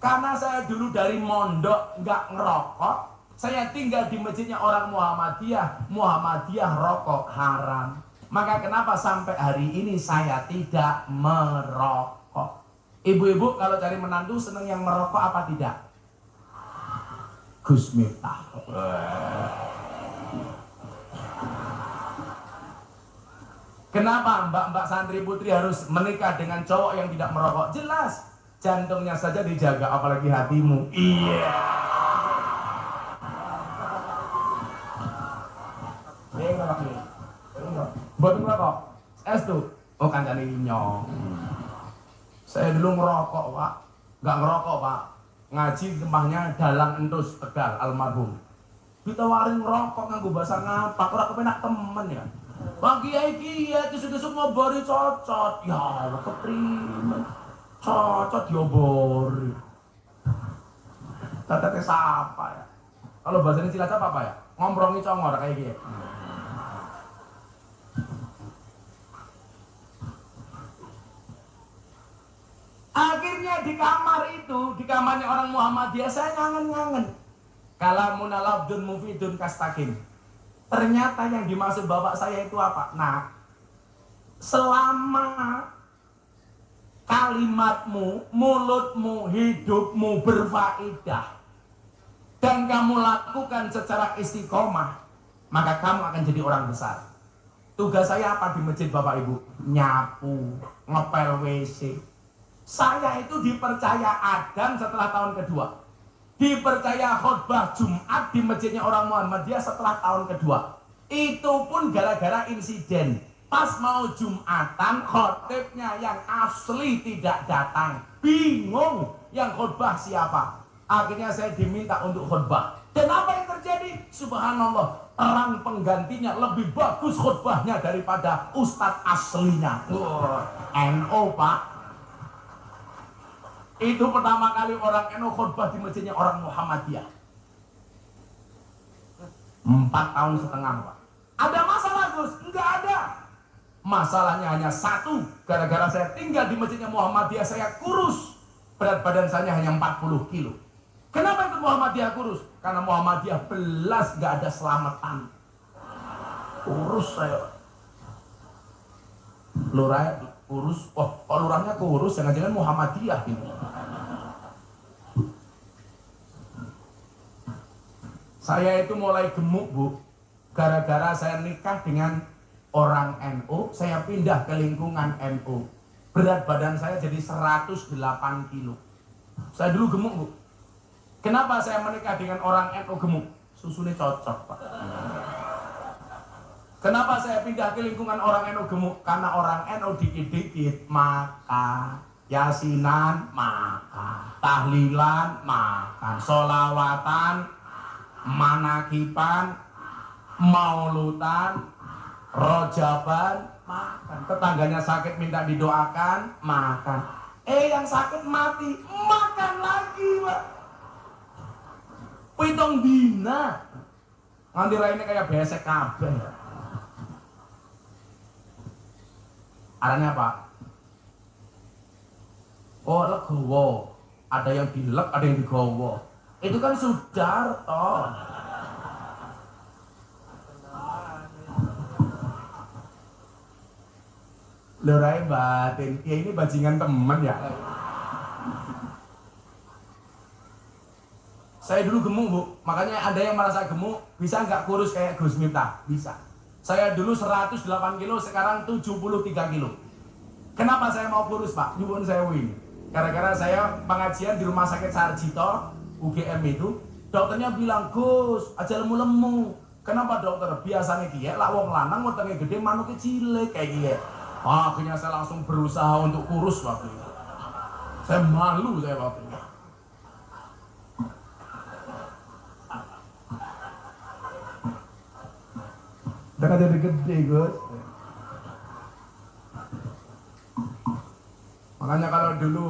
Karena saya dulu dari mondok nggak ngerokok, saya tinggal di masjidnya orang Muhammadiyah. Muhammadiyah rokok haram. Maka kenapa sampai hari ini saya tidak merokok? Ibu-ibu kalau cari menantu seneng yang merokok apa tidak? Gus Miftah. Kenapa mbak-mbak santri putri harus menikah dengan cowok yang tidak merokok? Jelas, jantungnya saja dijaga, apalagi hatimu. Iya. Buat merokok? Es tuh? Oh, kancane nyong. Saya dulu ngerokok, Pak. Nggak ngerokok, Pak. Ngaji di tempatnya Dalang Entus Tegal almarhum. Ditawarin ngerokok nganggo bahasa ngapak, ora kepenak temen ya. Bang kiai tusuk-tusuk ngobori cocot. Ya Allah keprimen. Cocot diobori. Tadate sapa ya? Kalau bahasanya Cilacap apa ya? Ngombrongi congor kayak gitu. Akhirnya di kamar itu, di kamarnya orang Muhammadiyah, saya ngangen-ngangen. Kalamun alabdun mufidun kastaqim. Ternyata yang dimaksud bapak saya itu apa? Nah, selama kalimatmu, mulutmu, hidupmu berfaedah dan kamu lakukan secara istiqomah, maka kamu akan jadi orang besar. Tugas saya apa di masjid Bapak Ibu? Nyapu, ngepel WC. Saya itu dipercaya adzan setelah tahun kedua, dipercaya khutbah Jumat di masjidnya orang Muhammadiyah setelah tahun kedua. Itu pun gara-gara insiden. Pas mau Jumatan, khotibnya yang asli tidak datang. Bingung yang khutbah siapa. Akhirnya saya diminta untuk khutbah. Dan apa yang terjadi? Subhanallah, orang penggantinya lebih bagus khutbahnya daripada ustadz aslinya. NO Pak. Itu pertama kali orang NO khutbah di masjidnya orang Muhammadiyah. 4 tahun setengah Pak. Ada masalah Gus? Enggak ada. Masalahnya hanya satu, gara-gara saya tinggal di masjidnya Muhammadiyah saya kurus. Berat badan saya hanya 40 kilo. Kenapa itu Muhammadiyah kurus? Karena Muhammadiyah belas gak ada selamatan. Kurus saya. Lurah kurus, oh kalau lurahnya kurus, jangan-jangan Muhammadiyah ini. Saya itu mulai gemuk Bu, gara-gara saya nikah dengan orang NU, saya pindah ke lingkungan NU. Berat badan saya jadi 108 kilo. Saya dulu gemuk Bu. Kenapa saya menikah dengan orang NU gemuk? Susunya cocok Pak. Kenapa saya pindah ke lingkungan orang NU gemuk? Karena orang NU dikit-dikit makan, yasinan makan, tahlilan makan, sholawatan, manakipan, maulutan, rojaban, makan. Tetangganya sakit minta didoakan, makan. Yang sakit mati, makan lagi Pak. Pitung dina. Nanti lainnya kayak besek kabeh. Arahnya apa? Oh legowo. Ada yang dilek, ada yang digowo. Itu kan Sudarto. Lerai batin, ya ini bajingan temen ya. Saya dulu gemuk Bu, makanya ada yang merasa gemuk, bisa nggak kurus kayak Gus Miftah? Bisa. Saya dulu 108 kilo, sekarang 73 kilo. Kenapa saya mau kurus Pak? Nyuwun sewu ini. Gara-gara saya pengajian di rumah sakit Sarjito, UGM itu, dokternya bilang, Gus, aja lemu-lemu. Kenapa dokter? Biasanya kia, lah wong lanang wetenge gede, manuknya cilik kayak kia. Akhirnya saya langsung berusaha untuk kurus waktu itu. Saya malu saya waktu itu. Udah jadi gede Gus. Makanya kalau dulu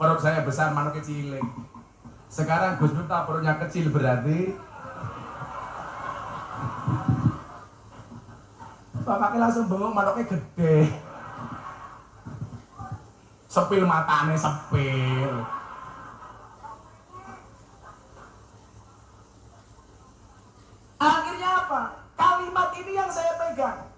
perut saya besar, manuknya cilik. Sekarang Gus Miftah perutnya kecil berarti bapaknya langsung bengong, manuknya gede. Sepil matanya sepil. Akhirnya apa? Kalimat ini yang saya pegang.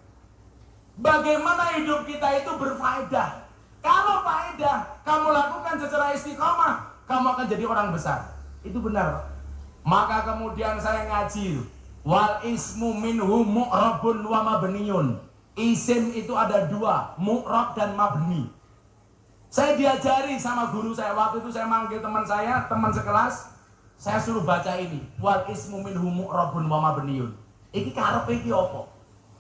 Bagaimana hidup kita itu berfaedah. Kalau faedah kamu lakukan secara istiqomah, kamu akan jadi orang besar. Itu benar. Maka kemudian saya ngaji. Wal ismu minhu mu'rabun wa mabniyun. Isim itu ada 2, mu'rab dan mabni. Saya diajari sama guru saya. Waktu itu saya manggil teman saya, teman sekelas, saya suruh baca ini. Wal ismu minhu mu'rabun wa mabniyun. Iki karepe iki apa?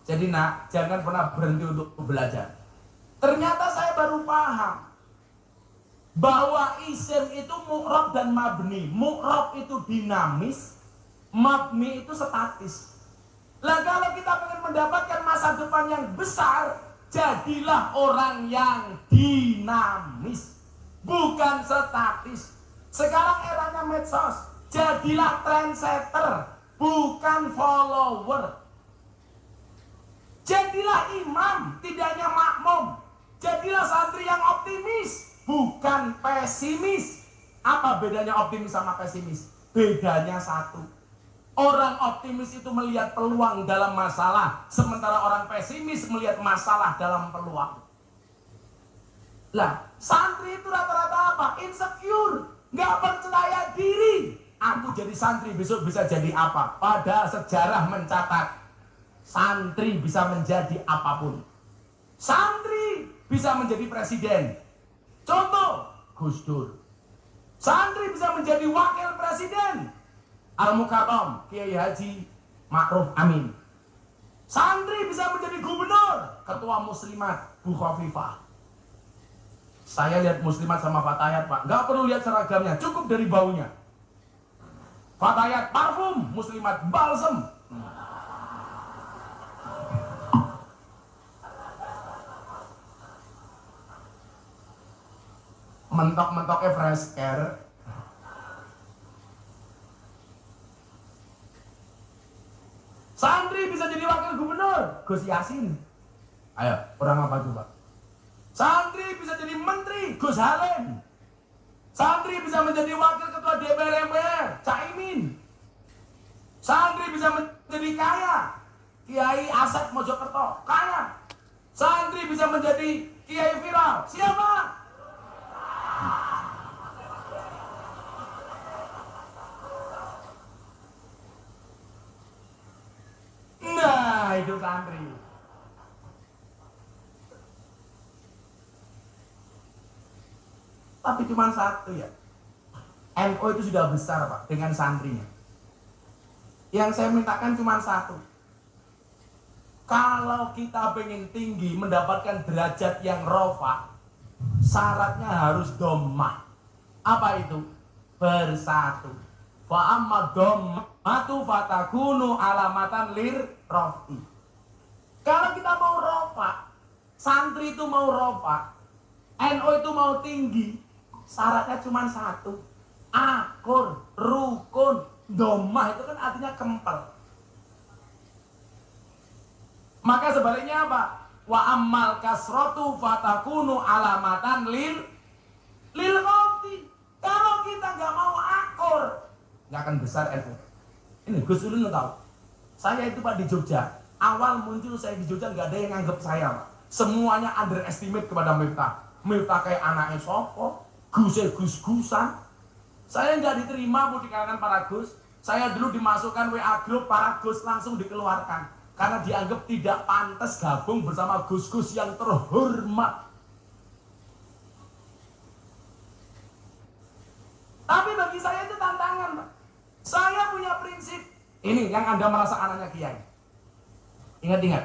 Jadi nak, jangan pernah berhenti untuk belajar. Ternyata saya baru paham bahwa isim itu mu'rab dan mabni. Mu'rab itu dinamis, mabni itu statis. Lah kalau kita ingin mendapatkan masa depan yang besar, jadilah orang yang dinamis, bukan statis. Sekarang eranya medsos, jadilah trendsetter, bukan follower. Jadilah imam, tidak hanya makmum. Jadilah santri yang optimis, bukan pesimis. Apa bedanya optimis sama pesimis? Bedanya satu, Orang optimis itu melihat peluang dalam masalah, sementara orang pesimis melihat masalah dalam peluang. Lah, santri itu rata-rata apa? Insecure, nggak percaya diri. Aku jadi santri besok bisa jadi apa? Padahal sejarah mencatat santri bisa menjadi apapun. Santri bisa menjadi presiden. Contoh, Gus Dur. Santri bisa menjadi wakil presiden. Al-Mukarram, Kiai Haji Ma'ruf Amin. Santri bisa menjadi gubernur, ketua muslimat Bu Khofifah. Saya lihat muslimat sama Fatayat, Pak. Nggak perlu lihat seragamnya, cukup dari baunya. Fatayat parfum, muslimat balsem. Mentok-mentoknya fresh air. Santri bisa jadi wakil gubernur, Gus Yasin. Ayo, orang apa coba? Santri bisa jadi menteri, Gus Halim. Santri bisa menjadi wakil ketua DPR MPR, Caimin. Santri bisa menjadi kaya, Kiai Asep Mojokerto, kaya. Santri bisa menjadi Kiai viral, siapa? Nah, itu santri. Tapi cuma satu ya. NU itu sudah besar, Pak, dengan santrinya. Yang saya mintakan cuma satu. Kalau kita pengen tinggi, mendapatkan derajat yang rofa, syaratnya harus dhammah. Apa itu? Bersatu. Fa amma dhammatu fatakunu alamatan lir rofi. Kalau kita mau rofa, santri itu mau rofa, NU itu mau tinggi, syaratnya cuma satu. Akur, rukun, dhammah itu kan artinya kempel. Maka sebaliknya apa? Wa ammal kasratu fatakunu alamatan lil rofi. Kalau kita nggak mau akur, nggak akan besar NU. Ini Gus Ulun tahu. Saya itu Pak di Jogja. Awal muncul saya di Jogja nggak ada yang nganggap saya, Pak. Semuanya underestimate kepada Miftah. Miftah kayak anaknya sopo, gus-gusan. Saya nggak diterima Bu di kalangan para Gus. Saya dulu dimasukkan WA grup para Gus, langsung dikeluarkan karena dianggap tidak pantas gabung bersama Gus-Gus yang terhormat. Tapi bagi saya itu tantangan, Pak. Saya punya prinsip. Ini yang Anda merasa anaknya Kiai. Ingat-ingat.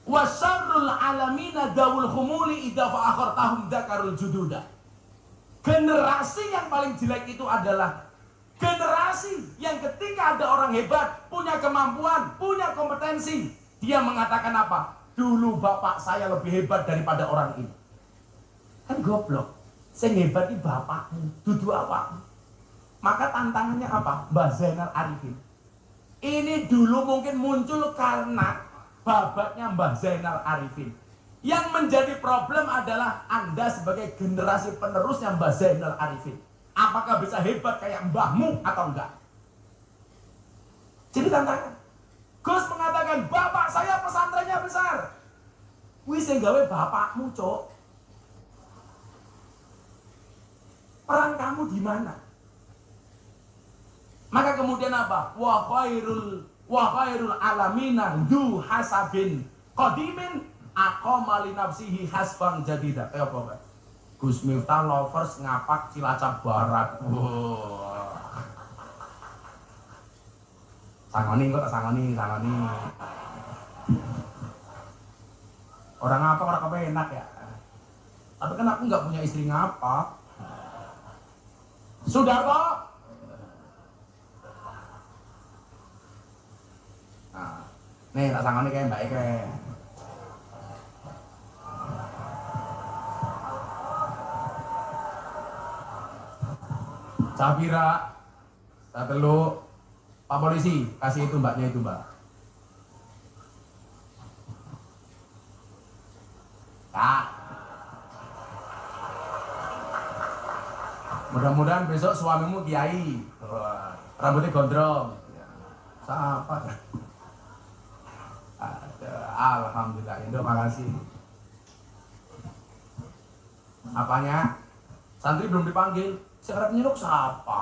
Wasyarrul alamina dawul khumuli idza fa'akhartahum dzakarul jududa. Generasi yang paling jelek itu adalah generasi yang ketika ada orang hebat, punya kemampuan, punya kompetensi, dia mengatakan apa? Dulu bapak saya lebih hebat daripada orang ini. Kan goblok. Saya hebat ini bapakmu, dudu awakmu. Maka tantangannya apa? Mbah Zainal Arifin. Ini dulu mungkin muncul karena babatnya Mbah Zainal Arifin. Yang menjadi problem adalah Anda sebagai generasi penerusnya Mbah Zainal Arifin. Apakah bisa hebat kayak mbahmu atau enggak? Jadi tantangan. Gus mengatakan, bapak saya pesantrennya besar. Wis sing gawe bapakmu, Cok. Peran kamu di mana? Maka kemudian apa? Wa khairul alamina du hasabin qadimin aqama li nafsihi hasban jadida. Kayak apa, Pak? Gus Miftah lovers ngapak Cilacap Barat. Sangoni kok, sangoni. Orang apa orang apa enak ya. Tapi kan aku nggak punya istri ngapa. Sudah kok. Nah, nih tak sangoni kayak Mbak Eke. Cabira, tak telu, Pak Polisi, kasih itu mbaknya itu mbak. Kak. Mudah-mudahan besok suamimu kiai, rambutnya gondrong. Ya. Siapa? Alhamdulillah, Indo, makasih. Apanya? Santri belum dipanggil. Sekarang nyeluk siapa?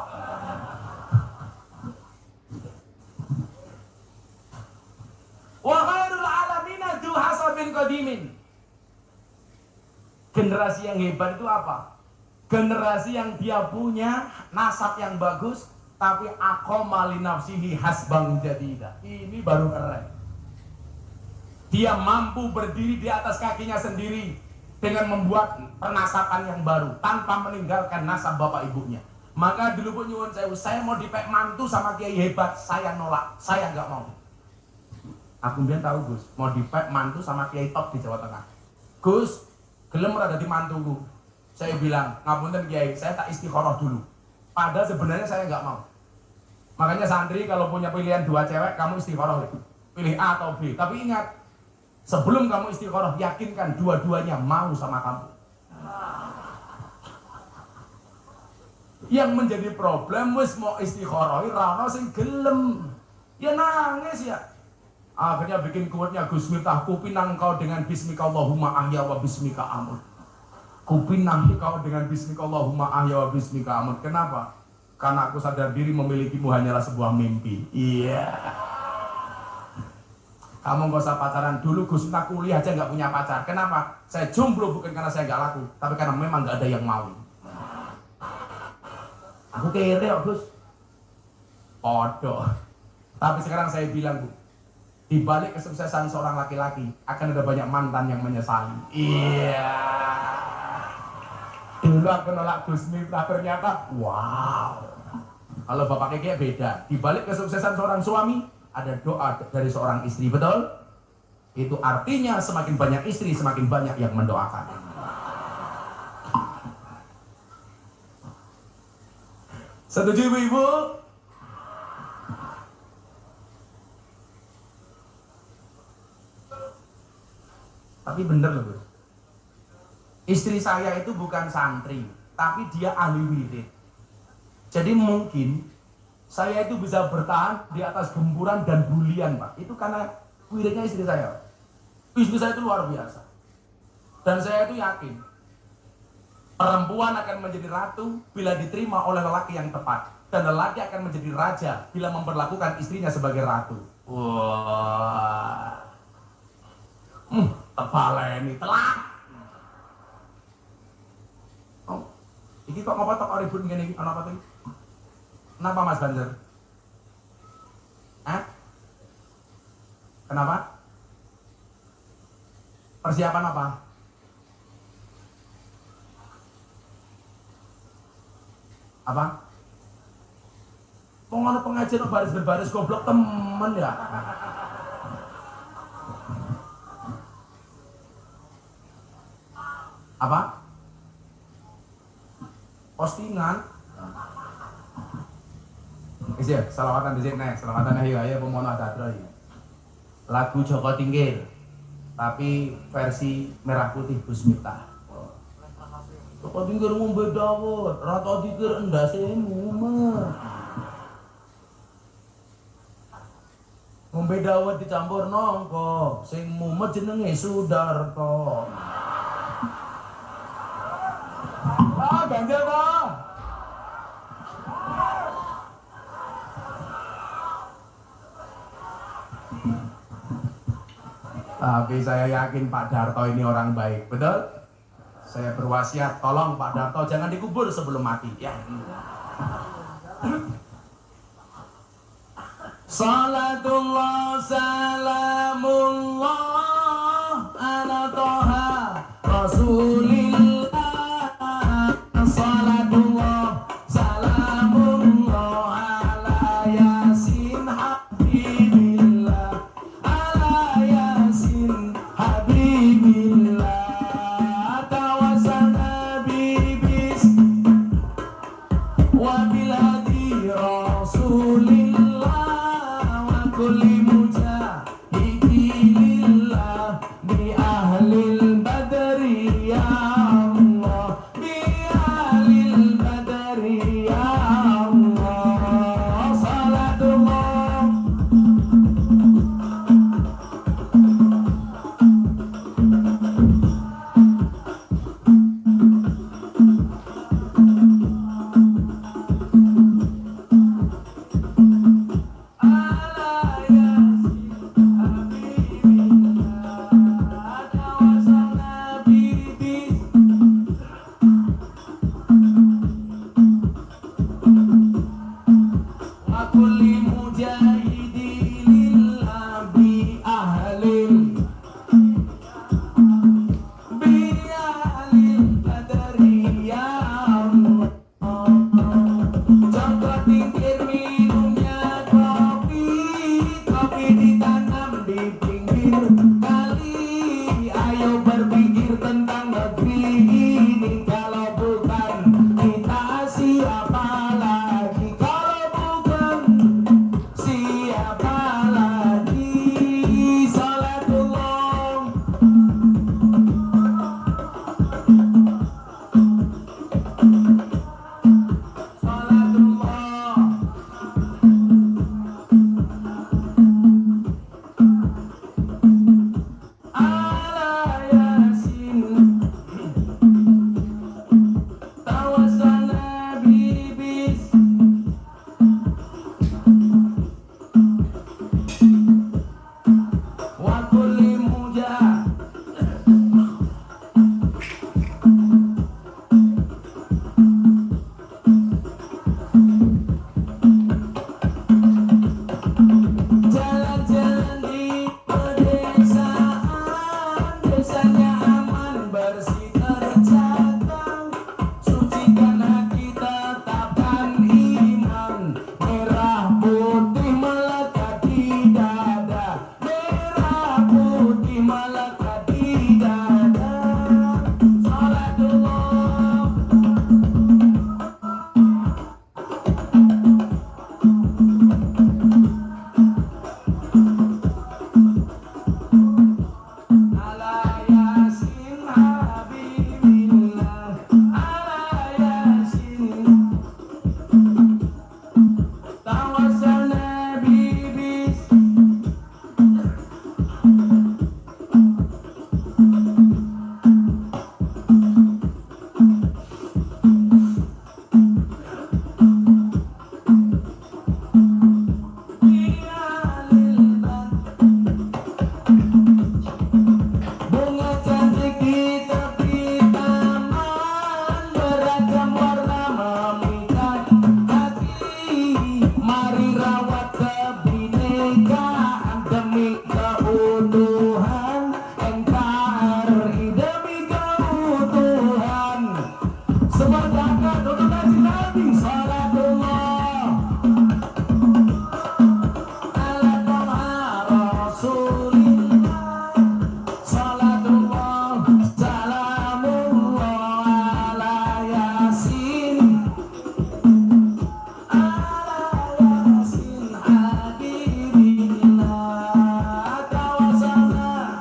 Wa khairul alamina du hasabin qadimin. Generasi yang hebat itu apa? Generasi yang dia punya nasab yang bagus, tapi aqama li nafsihi hasbang jadida. Ini baru keren. Dia mampu berdiri di atas kakinya sendiri dengan membuat pernasaban yang baru tanpa meninggalkan nasab bapak ibunya. Maka dulu pun nyuwun sewu, saya mau dipek mantu sama kiai hebat, saya nolak, saya nggak mau. Aku bilang tahu Gus, mau dipek mantu sama kiai top di Jawa Tengah. Gus, gelem ora dadi mantuku. Saya bilang, ngapunten kiai, saya tak istikharah dulu. Padahal sebenarnya saya nggak mau. Makanya santri kalau punya pilihan dua cewek, kamu istikharah. Pilih A atau B. Tapi ingat, sebelum kamu istikharah, yakinkan dua-duanya mau sama kamu. Yang menjadi problem, wis mau istikharah, rana sing gelem. Ya nangis ya. Akhirnya bikin kuatnya Gus Miftah, kupinang kau dengan bismika Allahumma ahya wa bismika amut. Kupinang kau dengan bismika Allahumma ahya wa bismika amut. Kenapa? Karena aku sadar diri memilikimu hanyalah sebuah mimpi. Iya. Kamu gak usah pacaran dulu, Gus Miftah kuliah aja gak punya pacar. Kenapa? Saya jomblo bukan karena saya gak laku, tapi karena memang gak ada yang mau. Aku kere kok Gus. Podo. Tapi sekarang saya bilang Bu, di balik kesuksesan seorang laki-laki akan ada banyak mantan yang menyesali. Iya. Dulu aku nolak Gus Miftah, ternyata wow. Kalau Bapak Keke beda. Di balik kesuksesan seorang suami ada doa dari seorang istri, betul? Itu artinya semakin banyak istri, semakin banyak yang mendoakan. Setuju Ibu? Tapi bener loh Gus. Istri saya itu bukan santri, tapi dia ahli wirid. Jadi mungkin saya itu bisa bertahan di atas gempuran dan bulian Pak. Itu karena wiridnya istri saya. Istri saya itu luar biasa. Dan saya itu yakin perempuan akan menjadi ratu bila diterima oleh lelaki yang tepat. Dan lelaki akan menjadi raja bila memperlakukan istrinya sebagai ratu. Wah. Tebaleni telak. Oh, ini kok ngapa tok ribut ngene iki ana apa tuh? Kenapa Mas Banzer? Hah? Kenapa? Persiapan apa? Apa? Mau ngono pengajian baris berbaris goblok temen ya. Apa? Postingan. Iya, selawatan di sini, selawatan ayo pemono adadro ya. Lagu Joko Tingkir, tapi versi merah putih Gus Miftah. Joko Tingkir ngombe dawet, rata dikir endase mumet. Ngombe dawet dicampur nongko, sing mumet jenenge Sudarto. Ganjil Pak. Tapi saya yakin Pak Darto ini orang baik, betul? Saya berwasiat, tolong Pak Darto jangan dikubur sebelum mati, ya. Salatullah salamullah ala toha rasulillah. Salatullah salamullah ala yasin habibillah. Ala yasin habibillah. Tawasana bibis wabil hadi rasulillah. Wa kulli mujahidillah bi ahlil badri ya Semoga duduk kaji Nabi salatullah ala toha rasulillah salatullah salamullah ala yasin habibillah tawassalna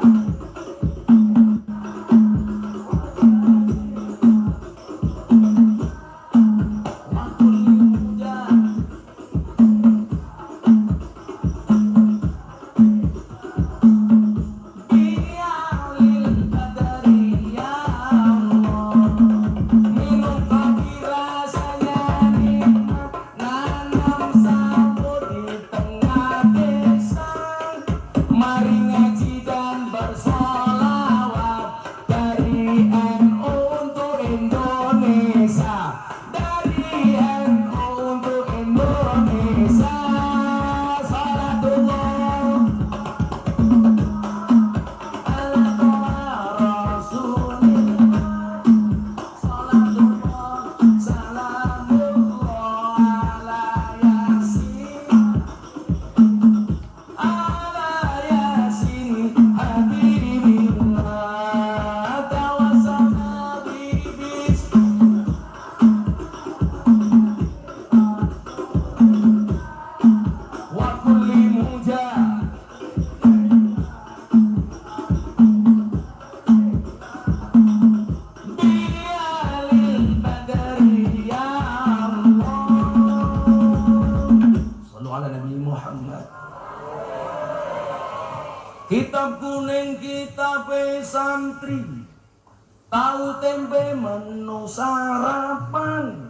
Mari ngaji dan bersolawat dari NU untuk Indonesia, dari NU untuk Indonesia. Salatullah ala toha rasulillah, salatullah salamullah ala yasin habibillah tawassalna bibis wa kulli mujah bialil badri ya Allah. Sallu ala Nabi Muhammad. Kitab kuning kitab santri, tahu tempe menu sarapan.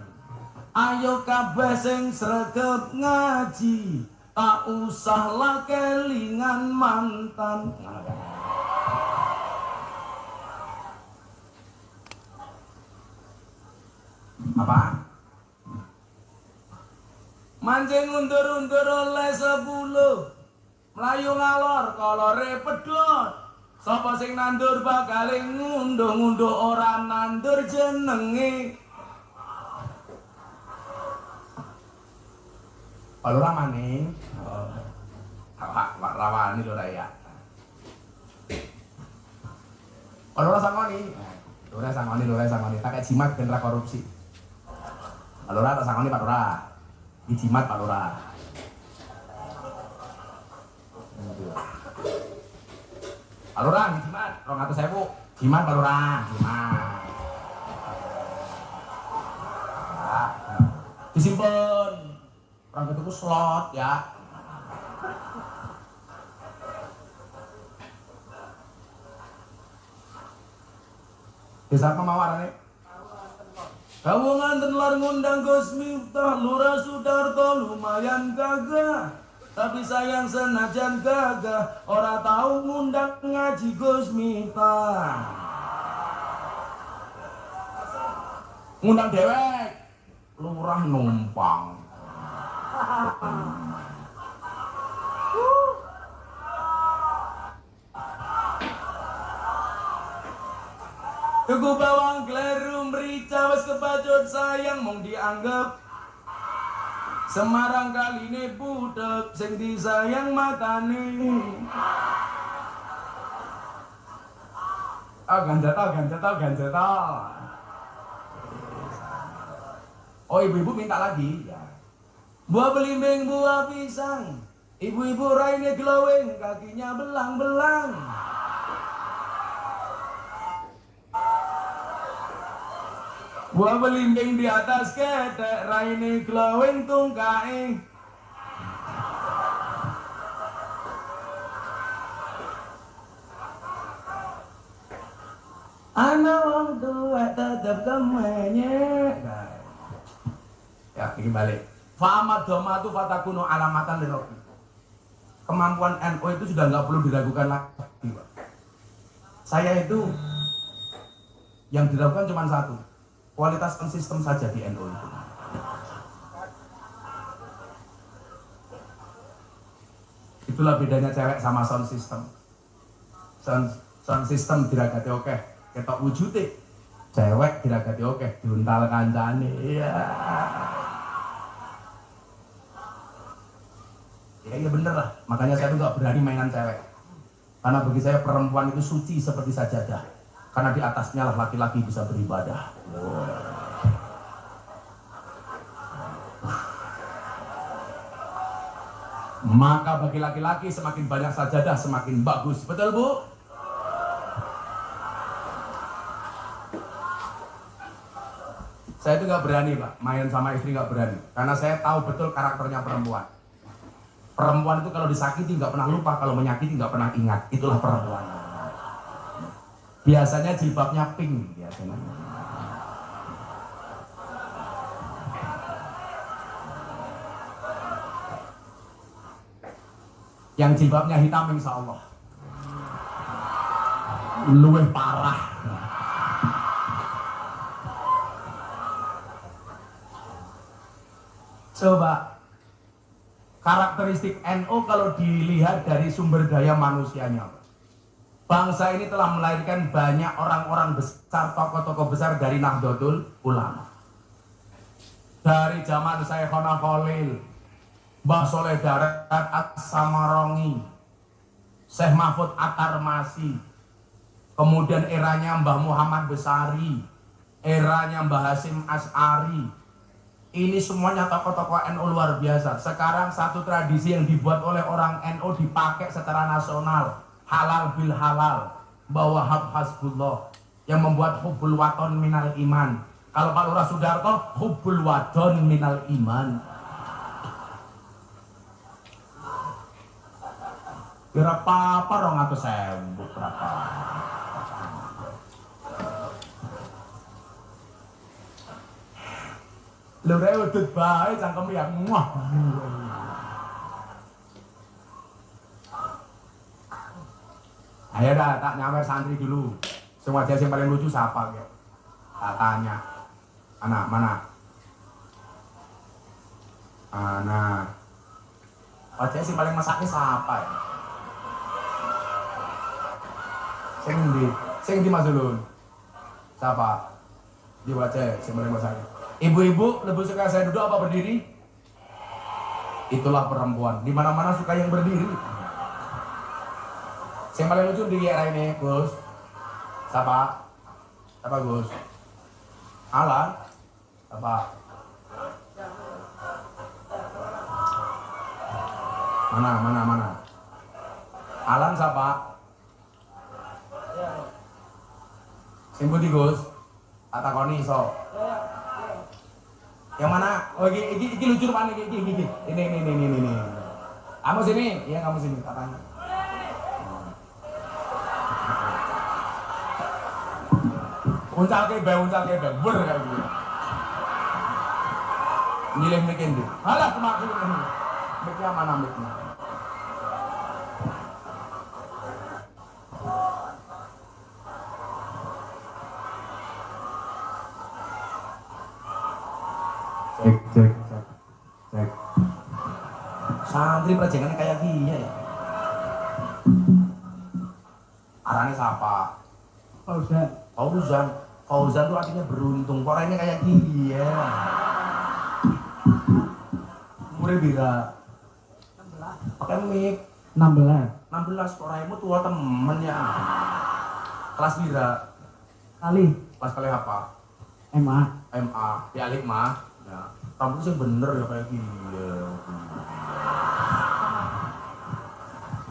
Ayo kabeh sing sregep ngaji, tak usah lah kelingan mantan. Apa? Mancing undur-undur oleh 10, melayu ngalor kolore pedot. Sapa sing nandur bakal ngunduh-ngunduh ora nandur jenenge. Kalau ramane, Pak Rawani lho ya. Kalau ora sangoni, tak kayak jimat ben ra korupsi. Kalau ora tak sangoni Pak Lora. Di jimat Pak Lora. Pak Lora di jimat 200.000. Jimat Pak Lora, jimat. Disimpen. Orang itu slot ya. Desa apa mawarane? Kamu nganten lar ngundang Gus Miftah, Lurah Sudarto lumayan gagah. Tapi sayang senajan gagah, ora tahu ngundang ngaji Gus Miftah. Ngundang dewek, lurah numpang. Tuku bawang kleru merica wis kebacut sayang mong dianggap Semarang kaline budek sing disayang makane. Ganjel. Oh ibu-ibu minta lagi ya. Buah belimbing, buah pisang, ibu-ibu raine glowing, kakinya belang-belang. Buah belimbing di atas ketek, raine glowing tungkae. Ana wong tua tetep kemenyek. Ya, ini balik. Fa'amad domatu fatakuno alamatan lirobi. Kemampuan NU itu sudah nggak perlu diragukan lagi, Pak. Saya itu yang diragukan cuma satu, kualitas sistem saja di NU itu. Itulah bedanya cewek sama sound system. Sound system diragati oke, ketok wujudnya Cewek diragati oke, diuntal kancane. Iya. Ya iya bener lah. Makanya saya tuh nggak berani mainan cewek. Karena bagi saya perempuan itu suci seperti sajadah. Karena di atasnya lah laki-laki bisa beribadah. Maka bagi laki-laki semakin banyak sajadah semakin bagus. Betul Bu? Saya itu nggak berani Pak, main sama istri nggak berani. Karena saya tahu betul karakternya perempuan. Perempuan itu kalau disakiti nggak pernah lupa, kalau menyakiti nggak pernah ingat. Itulah perempuan. Biasanya jilbabnya pink biasanya. Yang jilbabnya hitam insya Allah luwih parah. Coba karakteristik NU kalau dilihat dari sumber daya manusianya, bangsa ini telah melahirkan banyak orang-orang besar, tokoh-tokoh besar dari Nahdlatul Ulama. Dari zaman Syekhona Khalil, Mbah Soleh Darat As-Samarongi, Syekh Mahfud At-Tarmasi, kemudian eranya Mbah Muhammad Besari, eranya Mbah Hasyim Asy'ari. Ini semuanya tokoh-tokoh NU luar biasa. Sekarang satu tradisi yang dibuat oleh orang NU dipakai secara nasional, halal bil halal, bahwa hasbullah, yang membuat hubbul waton minal iman. Kalau Pak Lurah Sudarto, hubbul wadon minal iman. Berapa orang atau sewu berapa? Lurah udut bae cangkem ya muah. Ayo dah tak nyawer santri dulu. Semua wajah yang paling lucu siapa ya? Tak tanya. Anak mana? Anak. Wajah yang paling masaknya siapa ya? Sing di Mas Ulun. Siapa? Di wajah yang paling masaknya. Ibu-ibu lebih suka saya duduk apa berdiri? Itulah perempuan. Di mana-mana suka yang berdiri. Yang paling lucu di era ini, Gus. Siapa? Siapa Gus? Alan? Siapa? Mana? Alan siapa? Sing budi Gus? Atakoni iso. Yang mana? Oh ini lucu depan ini. Ini. Kamu sini? Iya kamu sini. Katanya. Uncal kebe, ber kayak gitu. Milih mikin dia. Halah kemarin ini. Miknya mana miknya? Cek. Santri prajengan kayak gini ya. Arane siapa? Fauzan tuh artinya beruntung. Kok ini kayak gini ya? Umurnya bira? 16. Pakai mic? 16 kok raimu tua temen ya? Kelas bira? Kelas kali apa? MA di Alik mah ya. Rambut sih bener ya kayak gini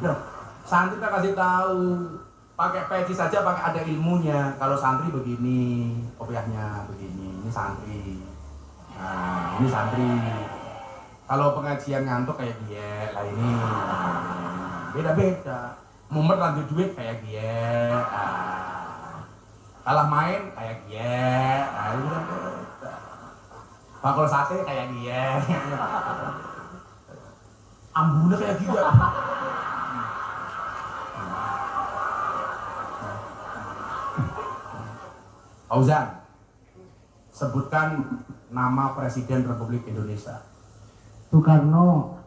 ya. Santri kita kasih tahu pakai peci saja, pakai ada ilmunya. Kalau santri begini, kopiahnya begini, ini santri. Nah, ini santri. Kalau pengajian ngantuk kayak dia, lah ini beda-beda. Mumet lanjut duit kayak dia. Kalah main kayak dia. Ini beda. Bakul sate kayak dia. Ambune kayak dia. Fauzan, sebutkan nama Presiden Republik Indonesia. Soekarno.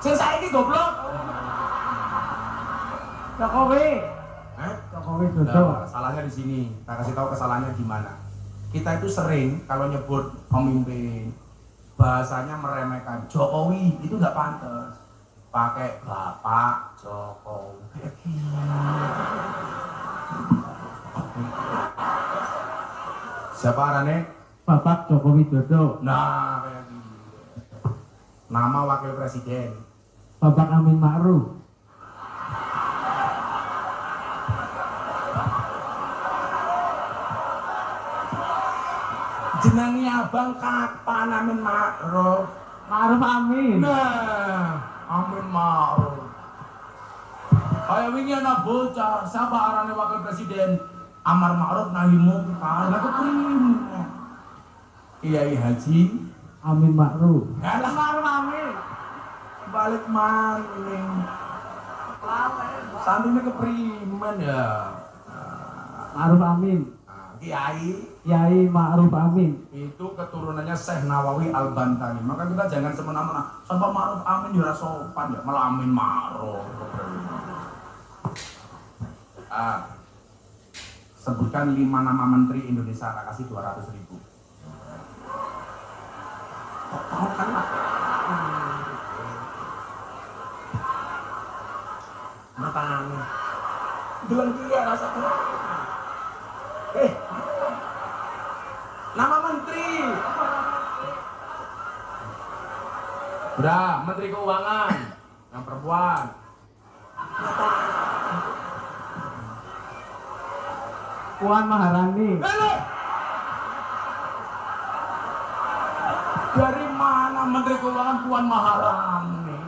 Sing saiki goblok. Jokowi. Jokowi. Joko Widodo. Nah, salahnya di sini. Kita kasih tahu kesalahannya di mana. Kita itu sering kalau nyebut pemimpin bahasanya meremehkan. Jokowi itu nggak pantas. Pakai Bapak Jokowi. Siapa arane? Bapak Joko Widodo. Nah, kayak gitu. Nama wakil presiden. Bapak Amin Ma'ruf. Jenengi abang kapan Amin Ma'ruf? Ma'ruf Amin. Nah, Amin Ma'ruf. Kayak wingi ana bocah, siapa arane wakil presiden? Amar Ma'ruf nahi mungkar. Lah kepriye? Kiai Haji Amin Ma'ruf. Alah, Ma'ruf Amin. balik maning. Santrine keprimen ya. Ma'ruf Amin. Nah, Kiai Kiai Ma'ruf Amin. itu keturunannya Syekh Nawawi Al-Bantani. Maka kita jangan semena-mena sampai Ma'ruf Amin ya sopan ya, malah Amin Ma'ruf. Sebutkan 5 nama menteri Indonesia, tak kasih 200.000. Tahu kan lah. Matang. Bilang dia rasanya. Nama menteri. Udah, Menteri Keuangan yang perempuan. Puan Maharani. Dari mana Menteri Keuangan Puan Maharani?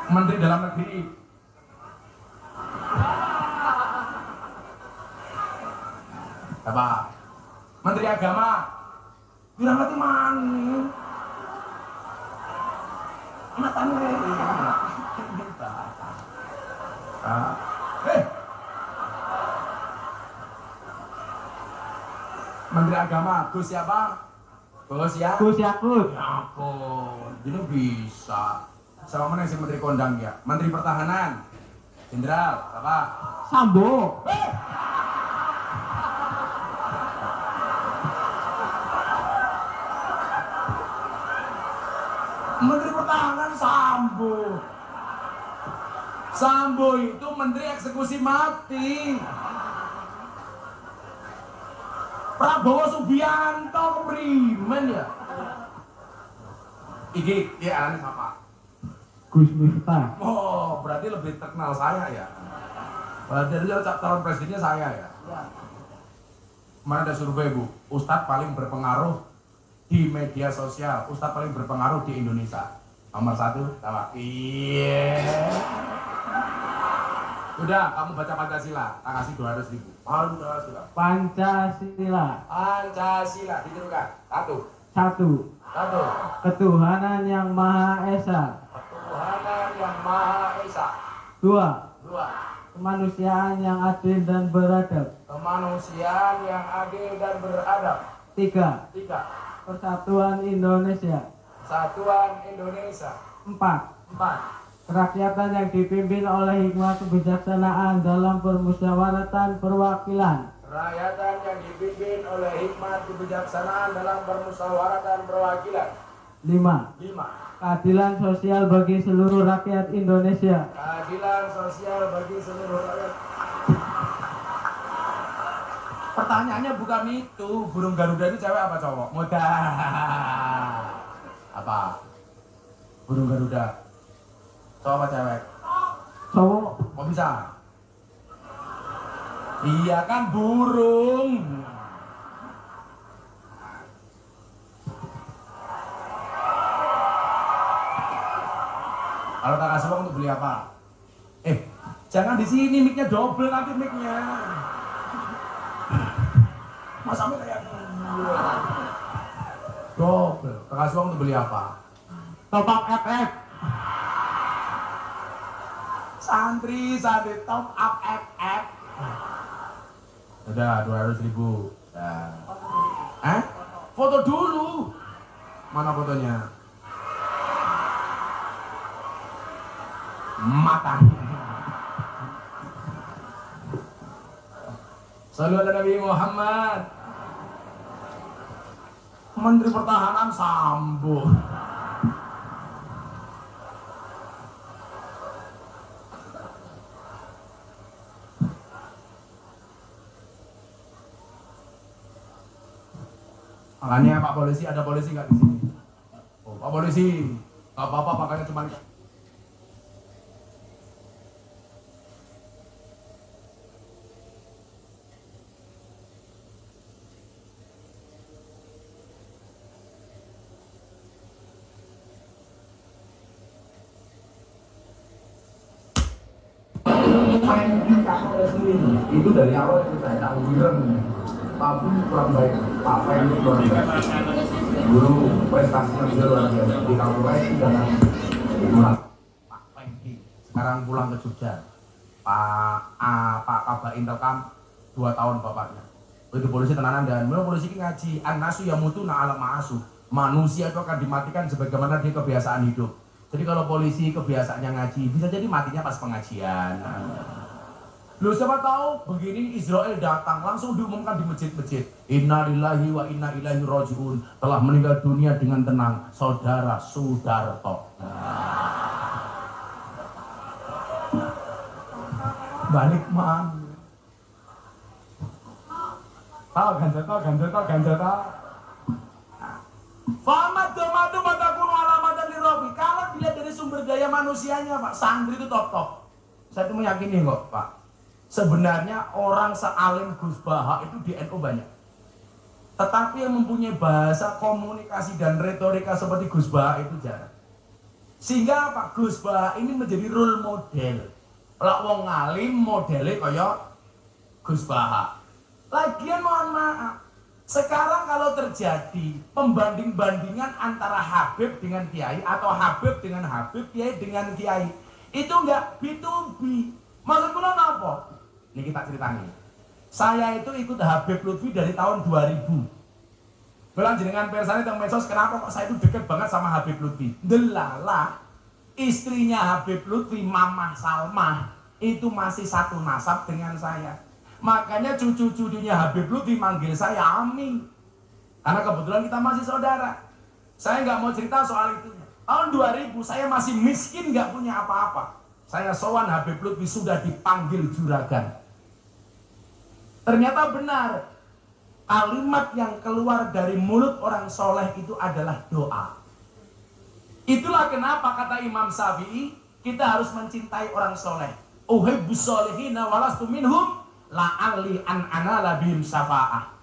Menteri Dalam Negeri. Apa? Menteri Agama. Bilang ngerti mana? Matanya. Menteri Agama, Gus siapa? Gus ya? Gus Yakut. Ya ampun, ini bisa. Sama mana sih Menteri Kondang ya? Menteri Pertahanan, Jenderal, apa? Sambo. Menteri Pertahanan Sambo. Sambo itu Menteri Eksekusi Mati. Prabowo Subianto keprimen ya? Iki arane siapa? Gus Miftah. Oh, berarti lebih terkenal saya ya. Berarti dia calon presidennya saya ya. Mana ada survei Bu, Ustadz paling berpengaruh di media sosial, Ustadz paling berpengaruh di Indonesia. Nomor 1, sama. Iya. Udah, kamu baca Pancasila, tak kasih 200.000. Pancasila. Pancasila. Pancasila, ditirukan. 1. 1. Ketuhanan yang Maha Esa. Ketuhanan yang Maha Esa. 2. 2. Kemanusiaan yang adil dan beradab. Kemanusiaan yang adil dan beradab. 3. 3. Persatuan Indonesia. Satuan Indonesia. 4. 4. Kerakyatan yang dipimpin oleh hikmah kebijaksanaan dalam permusyawaratan perwakilan. Kerakyatan yang dipimpin oleh hikmat kebijaksanaan dalam permusyawaratan perwakilan. 5. 5. Keadilan sosial bagi seluruh rakyat Indonesia. Keadilan sosial bagi seluruh rakyat. Pertanyaannya bukan itu, burung Garuda itu cewek apa cowok? Mudah. Apa? Burung Garuda. Cowok apa cewek? Cowok. Kok bisa? Iya kan burung. Kalau tak kasih uang untuk beli apa? Jangan di sini, mic-nya double nanti mic-nya. Masa mic kayak double. Tak kasih uang untuk beli apa? Top up FF. Santri top up FF. Udah 200.000. Foto dulu. Mana fotonya? mata. Sallallahu alaihi Nabi Muhammad. Menteri Pertahanan Sambo. Makanya Pak Polisi, ada polisi nggak di sini? Oh, Pak Polisi, nggak apa-apa, makanya cuma itu dari awal itu saya tahu tapi kurang baik. Pak Fen itu luar biasa. Dulu prestasinya juga luar biasa di Kapolres dan pulang. Pak Fengki sekarang pulang ke Jogja. Pak Kabak Intelkam 2 tahun bapaknya. Itu polisi tenanan dan memang polisi ini ngaji an-nasu yamutu na'ala ma'asu. Manusia itu akan dimatikan sebagaimana dia kebiasaan hidup. Jadi kalau polisi kebiasaannya ngaji, bisa jadi matinya pas pengajian. Loh, siapa tahu begini Israel datang langsung diumumkan di masjid-masjid. Inna lillahi wa inna ilaihi raji'un. Telah meninggal dunia dengan tenang Saudara Sudarto. Balik man. Tahu ganjata. Fahamad domadu matakunu alamatan lirobi. Kalau dilihat dari sumber daya manusianya Pak, santri itu top. Saya itu meyakini kok Pak. Sebenarnya orang sealim Gus Baha itu di NU banyak. Tetapi yang mempunyai bahasa komunikasi dan retorika seperti Gus Baha itu jarang. Sehingga Pak Gus Baha ini menjadi role model. Lah wong ngalim modelnya kaya Gus Baha. Lagian mohon maaf, sekarang kalau terjadi pembanding-bandingan antara Habib dengan Kiai atau Habib dengan Habib, Kiai dengan Kiai, itu enggak B2B. Maksud kula napa? Ini kita ceritanya. Saya itu ikut Habib Lutfi dari tahun 2000. Bilang jenengan persane teng medsos, kenapa kok saya itu dekat banget sama Habib Lutfi? Delalah, istrinya Habib Lutfi, Mamah Salmah, itu masih satu nasab dengan saya. Makanya cucu-cucunya Habib Lutfi manggil saya Ami. Karena kebetulan kita masih saudara. Saya nggak mau cerita soal itu. Tahun 2000 saya masih miskin, nggak punya apa-apa. Saya sowan Habib Lutfi sudah dipanggil juragan. Ternyata benar, kalimat yang keluar dari mulut orang soleh itu adalah doa. Itulah kenapa kata Imam Syafi'i, kita harus mencintai orang soleh. Uhibbus solihina walastu minhum la'alli an anala bihim syafa'ah.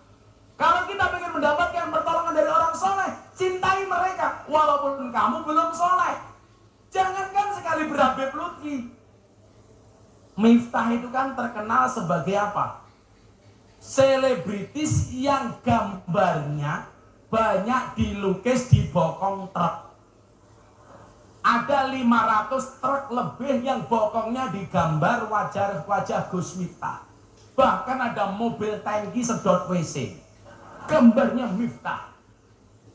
Kalau kita ingin mendapatkan pertolongan dari orang soleh, cintai mereka walaupun kamu belum soleh. Jangankan sekali berhabib Lutfi. Miftah itu kan terkenal sebagai apa? Selebritis yang gambarnya banyak dilukis di bokong truk. Ada 500 truk lebih yang bokongnya digambar wajah Gus Miftah. Bahkan ada mobil tangki sedot WC. Gambarnya Miftah.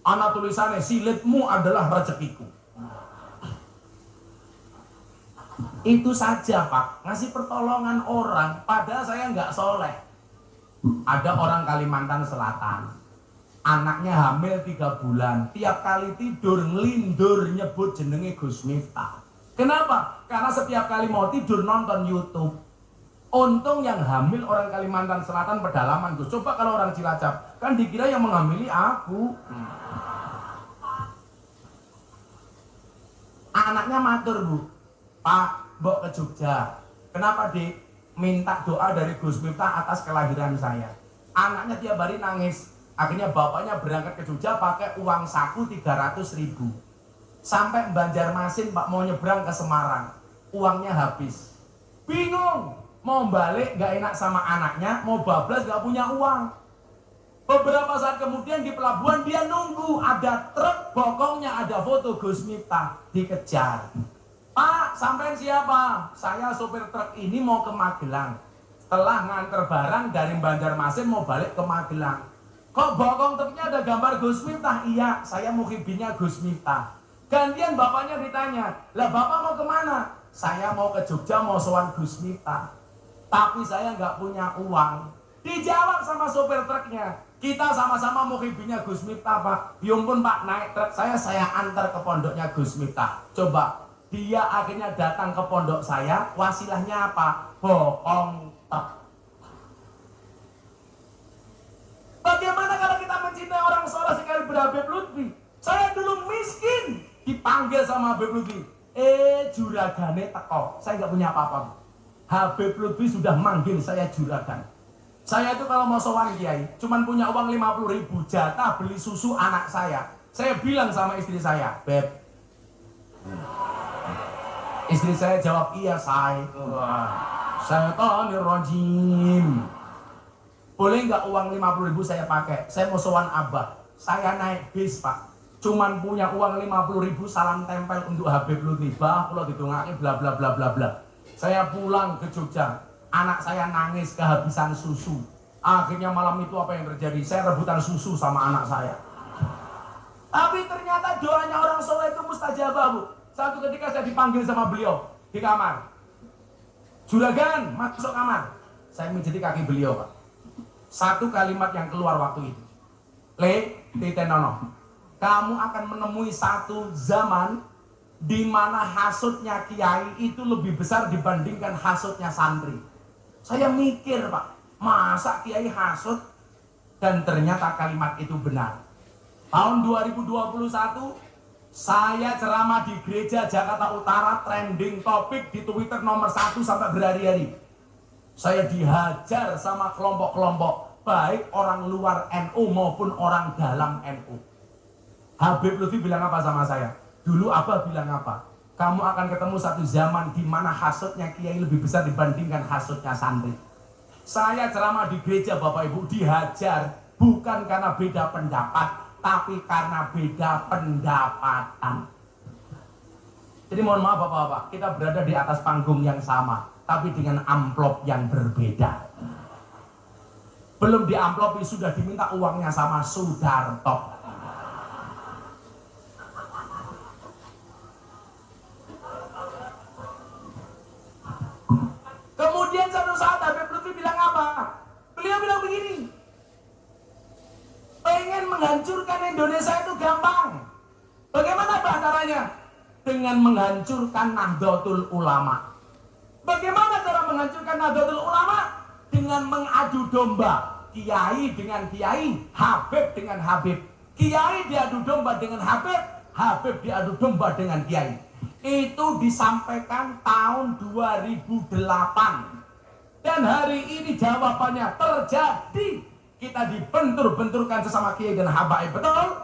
Ana tulisannya, silitmu adalah rezekiku. Itu saja Pak, ngasih pertolongan orang, padahal saya nggak soleh. Ada orang Kalimantan Selatan, anaknya hamil 3 bulan, tiap kali tidur ngelindur nyebut jenenge Gus Miftah. Kenapa? Karena setiap kali mau tidur nonton YouTube. Untung yang hamil orang Kalimantan Selatan pedalaman Gus. Coba kalau orang Cilacap, kan dikira yang menghamili aku. Anaknya matur, Bu, Pak, Mbok ke Jogja. Kenapa minta doa dari Gus Miftah atas kelahiran saya? Anaknya tiap hari nangis. Akhirnya bapaknya berangkat ke Jogja pakai uang saku 300.000. Sampai Banjarmasin Pak mau nyebrang ke Semarang. Uangnya habis. Bingung. Mau balik gak enak sama anaknya, mau bablas gak punya uang. Beberapa saat kemudian di pelabuhan dia nunggu ada truk bokongnya ada foto Gus Miftah, dikejar. Pak, sampean siapa? Saya sopir truk ini mau ke Magelang. Setelah nganter barang dari Banjarmasin mau balik ke Magelang. Kok bokong truknya ada gambar Gus Miftah? Iya, saya muhibinnya Gus Miftah. Gantian bapaknya ditanya, lah bapak mau kemana? saya mau ke Jogja mau sowan Gus Miftah, tapi saya nggak punya uang. Dijawab sama sopir truknya, kita sama-sama muhibinnya Gus Miftah Pak. Biumpun Pak, naik truk saya antar ke pondoknya Gus Miftah. Coba, dia akhirnya datang ke pondok saya, wasilahnya apa? Bohong tok. Bagaimana kalau kita mencintai orang soleh sekali berhabib Lutfi? Saya dulu miskin, dipanggil sama Habib Lutfi. Juragane teko, saya nggak punya apa-apa. Habib Lutfi sudah manggil saya juragan. Saya itu kalau mau sowan kiai, cuman punya uang 50.000 jatah beli susu anak saya. Saya bilang sama istri saya, Beb. Istri saya jawab, iya say. Syaitonirrajim. Boleh nggak uang 50.000 saya pakai? Saya mau sowan abah. Saya naik bis Pak. Cuman punya uang 50.000 salam tempel untuk Habib Lutfi. Bah, kalau ditungaki bla bla bla bla bla. Saya pulang ke Jogja. Anak saya nangis kehabisan susu. Akhirnya malam itu apa yang terjadi? Saya rebutan susu sama anak saya. Tapi ternyata doanya orang soleh itu mustajabah Bu. Satu ketika saya dipanggil sama beliau di kamar. Juragan, masuk kamar. Saya menjadi kaki beliau Pak. Satu kalimat yang keluar waktu itu. Titenono. Kamu akan menemui satu zaman di mana hasutnya kiai itu lebih besar dibandingkan hasutnya santri. Saya mikir Pak, masa kiai hasut? Dan ternyata kalimat itu benar. Tahun 2021, saya ceramah di gereja Jakarta Utara, trending topik di Twitter nomor 1 sampai berhari-hari. Saya dihajar sama kelompok-kelompok, baik orang luar NU maupun orang dalam NU. Habib Lutfi bilang apa sama saya? Dulu Abah bilang apa? Kamu akan ketemu satu zaman di mana hasutnya kiai lebih besar dibandingkan hasutnya santri. Saya ceramah di gereja Bapak Ibu dihajar bukan karena beda pendapat, tapi karena beda pendapatan. Jadi mohon maaf Bapak-bapak, kita berada di atas panggung yang sama, tapi dengan amplop yang berbeda. Belum diamplopi sudah diminta uangnya sama Sudarto. Kemudian satu saat Habib Lutfi bilang apa? Beliau bilang begini, pengen menghancurkan Indonesia itu gampang. Bagaimana caranya? Dengan menghancurkan Nahdlatul Ulama. Bagaimana cara menghancurkan Nahdlatul Ulama? Dengan mengadu domba. Kiai dengan kiai, Habib dengan Habib. Kiai diadu domba dengan Habib, Habib diadu domba dengan kiai. Itu disampaikan tahun 2008. Dan hari ini jawabannya terjadi. Kita dibentur-benturkan sesama kiai dan habaib, betul?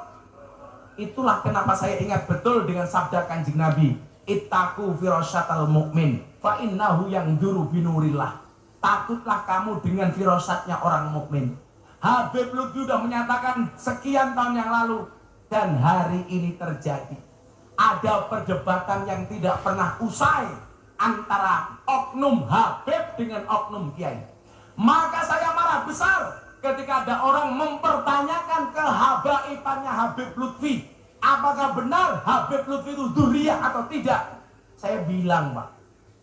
Itulah kenapa saya ingat betul dengan sabda Kanjeng Nabi, ittaqu firasyatal mu'min fa innahu yangduru binurillah. Takutlah kamu dengan firasatnya orang mukmin. Habib Lutfi sudah menyatakan sekian tahun yang lalu, dan hari ini terjadi. Ada perdebatan yang tidak pernah usai antara oknum Habib dengan oknum kiai. Maka saya marah besar ketika ada orang mempertanyakan kehabaibannya Habib Lutfi. Apakah benar Habib Lutfi itu dzurriyah atau tidak? Saya bilang Pak,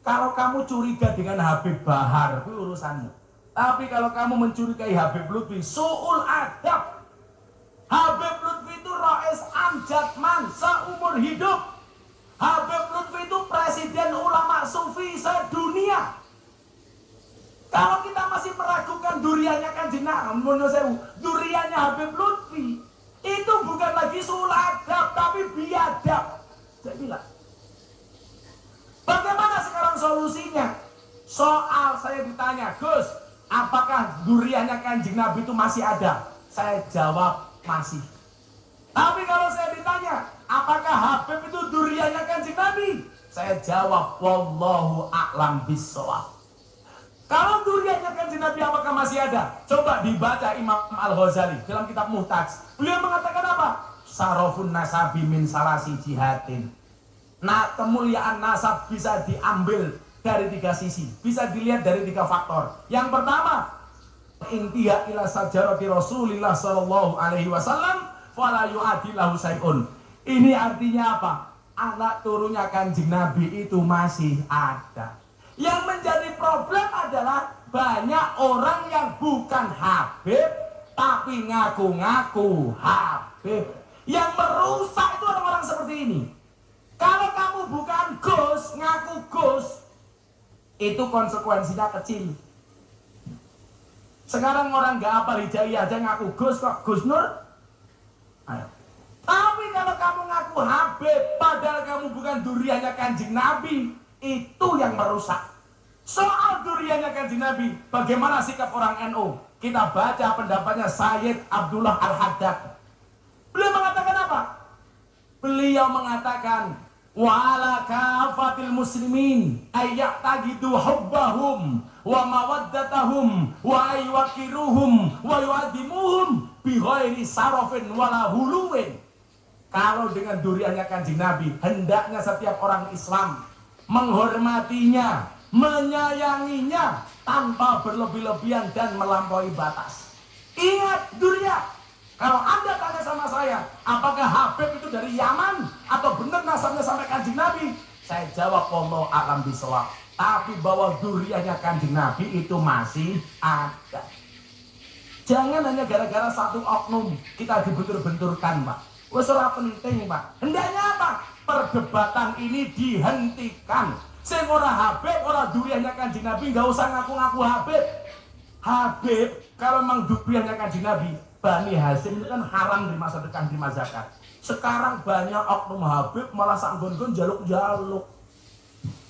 kalau kamu curiga dengan Habib Bahar, itu urusanmu. Tapi kalau kamu mencurigai Habib Lutfi, su'ul adab. Habib Lutfi itu Rais Amjadman seumur hidup. Habib Lutfi itu presiden ulama sufi sedunia. Kalau kita masih meragukan duriannya Kanjeng Nabi, duriannya Habib Lutfi, itu bukan lagi su'ul adab, tapi biadab. Saya bilang, bagaimana sekarang solusinya? Soal saya ditanya, Gus, apakah duriannya Kanjeng Nabi itu masih ada? Saya jawab, masih. Tapi kalau saya ditanya, apakah Habib itu duriannya Kanjeng Nabi? Saya jawab, wallahu a'lam bissawab. Kalau duriannya Kanjeng Nabi apakah masih ada? Coba dibaca Imam Al-Ghazali dalam kitab Muhtaj. Beliau mengatakan apa? Sarafun nasabi min salasi jihadin. Nah, kemuliaan nasab bisa diambil dari 3 sisi. Bisa dilihat dari 3 faktor. Yang pertama, intiha ila sajarati Rasulillah sallallahu alaihi wasallam fala yu'adilahu syai'un. Ini artinya apa? anak turunnya Kanjeng Nabi itu masih ada. Yang menjadi problem adalah banyak orang yang bukan Habib tapi ngaku-ngaku Habib. Yang merusak itu orang-orang seperti ini. Kalau kamu bukan Gus, ngaku Gus, itu konsekuensinya kecil. Sekarang orang nggak apa Hijaiyah aja ngaku Gus kok, Gus Nur. Ayo. Tapi kalau kamu ngaku Habib, padahal kamu bukan duriannya Kanjeng Nabi, itu yang merusak. Soal duriannya Kanjeng Nabi, bagaimana sikap orang NU? Kita baca pendapatnya Sayyid Abdullah Al-Haddad. Beliau mengatakan apa? Beliau mengatakan, wa'ala kafatil muslimin ayyaqtagidu hubbahum wa mawaddatahum wa aywakiruhum wa yu'adimuhum bi ghairi sarafin wala huluwin. Kalau dengan duriannya Kanjeng Nabi, hendaknya setiap orang Islam menghormatinya, menyayanginya tanpa berlebih-lebihan dan melampaui batas. Ingat durian. Kalau Anda tanya sama saya, apakah Habib itu dari Yaman atau benar nasabnya sampai Kanjeng Nabi? Saya jawab wallahu a'lam bishawab. Tapi bahwa duriannya Kanjeng Nabi itu masih ada. Jangan hanya gara-gara satu oknum kita dibentur-benturkan, Pak. Wes ora penting, Pak. Hendaknya apa? Perdebatan ini dihentikan. Sing ora Habib, ora duriannya Kanjeng Nabi, enggak usah ngaku-ngaku Habib. Habib kalau memang duriannya Kanjeng Nabi, Bani Hasyim itu kan haram di masa dekat terima zakat. Sekarang banyak oknum Habib malah sanggon-gon jaluk-jaluk.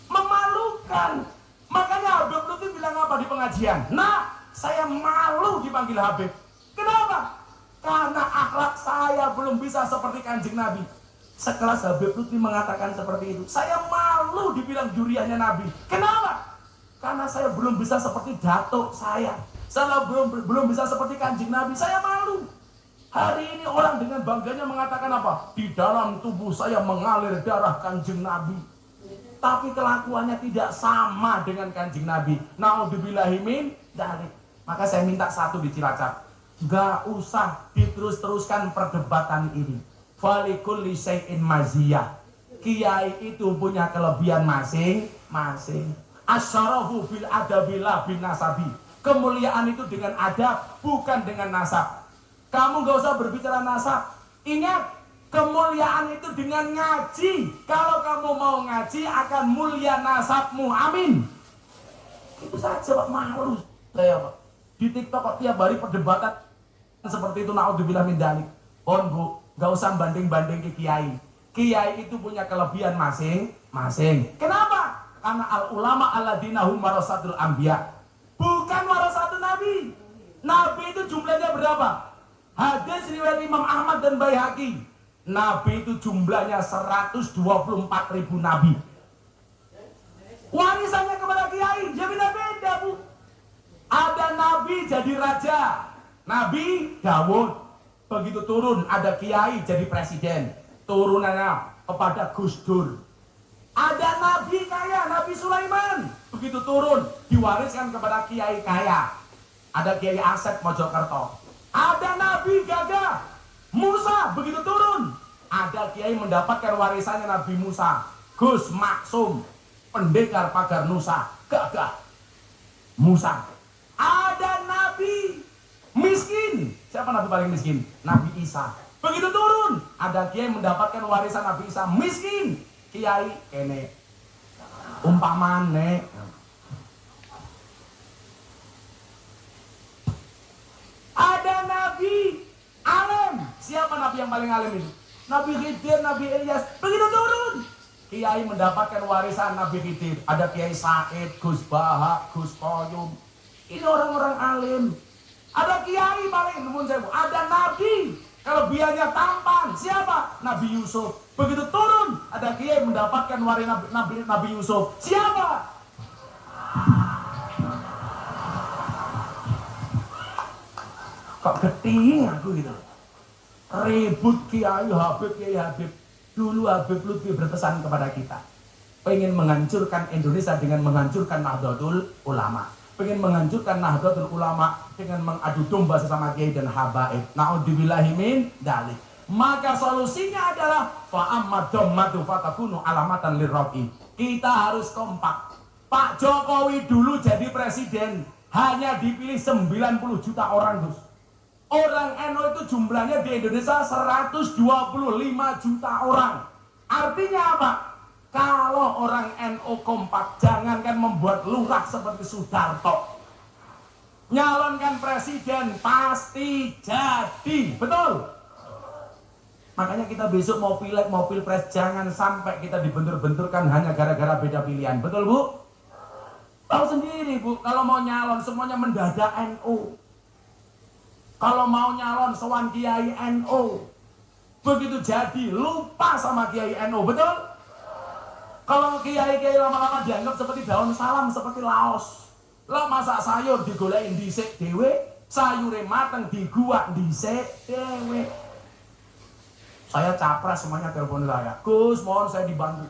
Memalukan. Makanya Habib Lutfi bilang apa di pengajian? Nah, saya malu dipanggil Habib. Kenapa? Karena akhlak saya belum bisa seperti Kanjeng Nabi. Sekelas Habib Lutfi mengatakan seperti itu. Saya malu dibilang duriannya Nabi. Kenapa? Karena saya belum bisa seperti datuk saya. Saya belum bisa seperti Kanjeng Nabi. Saya malu. Hari ini orang dengan bangganya mengatakan apa? Di dalam tubuh saya mengalir darah Kanjeng Nabi. Tapi kelakuannya tidak sama dengan Kanjeng Nabi. Naudzubillahi min dzalik. Maka saya minta satu di Cilacap. Gak usah diterus-teruskan perdebatan ini. Falikulli syai'in maziyah. Kiai itu punya kelebihan masing-masing. Asyarafu bil adabillah bin nasabi. Kemuliaan itu dengan adab, bukan dengan nasab. Kamu gak usah berbicara nasab. Ingat, kemuliaan itu dengan ngaji. Kalau kamu mau ngaji, akan mulia nasabmu. Amin. Itu saja, Pak. Malu saya, Pak. Di TikTok kok tiap hari perdebatan seperti itu. Naudzubillah min dzalik. Bu, gak usah banding-banding ke kiai. Kiai itu punya kelebihan masing-masing. Kenapa? Karena al-ulama alladzina hum warasatul anbiya. Bukan warasatun Nabi. Nabi itu jumlahnya berapa? Hadis riwayat Imam Ahmad dan Baihaqi. Nabi itu jumlahnya 124.000 nabi. Warisannya kepada kiai, ya beda-beda, Bu. Ada nabi jadi raja. Nabi Dawud. Begitu turun, ada kiai jadi presiden. Turunannya kepada Gus Dur. Ada nabi kaya, Nabi Sulaiman. Begitu turun, diwariskan kepada kiai kaya. Ada Kiai Asep Mojokerto. Ada nabi gagah, Musa. Begitu turun, ada kiai mendapatkan warisannya Nabi Musa. Gus Maksum, pendekar pagar Nusa, gagah Musa. Ada nabi miskin. Siapa nabi paling miskin? Nabi Isa. Begitu turun, ada kiai mendapatkan warisan Nabi Isa, miskin. Kiai kene umpamane ada nabi alim. Siapa nabi yang paling alim itu? Nabi Khidir, Nabi Ilyas. Begitu turun, kiai mendapatkan warisan Nabi Khidir. Ada Kiai Said, Gus Baha, Gus Koyum. Ini orang-orang alim. Ada kiai paling nuwun sewu, ada nabi kelebihannya tampan. Siapa? Nabi Yusuf. Begitu turun, ada kiai mendapatkan warisan Nabi Yusuf. Siapa? Kok geting aku gitu. Ribut Kiai Habib. Dulu Habib Lutfi berpesan kepada kita. Pengen menghancurkan Indonesia dengan menghancurkan Nahdlatul Ulama. Pengen menghancurkan Nahdlatul Ulama dengan mengadu domba sesama kiai dan habaib. Naudzubillahi min dzalik. Maka solusinya adalah fa'amad dhammatu fatakunu alamatan lirrafi. Kita harus kompak. Pak Jokowi dulu jadi presiden hanya dipilih 90 juta orang, Gus. Orang NU itu jumlahnya di Indonesia 125 juta orang. Artinya apa? Kalau orang NU kompak, jangankan membuat lurah seperti Sudarto, nyalonkan presiden pasti jadi. Betul? Makanya kita besok mau pileg, mau pilpres, jangan sampai kita dibentur-benturkan hanya gara-gara beda pilihan. Betul, Bu? Tahu sendiri, Bu, kalau mau nyalon semuanya mendadak NU. Kalau mau nyalon sowan Kiai NU. Begitu jadi lupa sama Kiai NU, betul? Kalau Kiai-Kiai lama-lama dianggap seperti daun salam, seperti laos. Lah masak sayur digolekin dhisik dhewe, sayure mateng diguak dhisik dhewe. Saya capres semuanya telepon saya. Gus, mohon saya dibantu.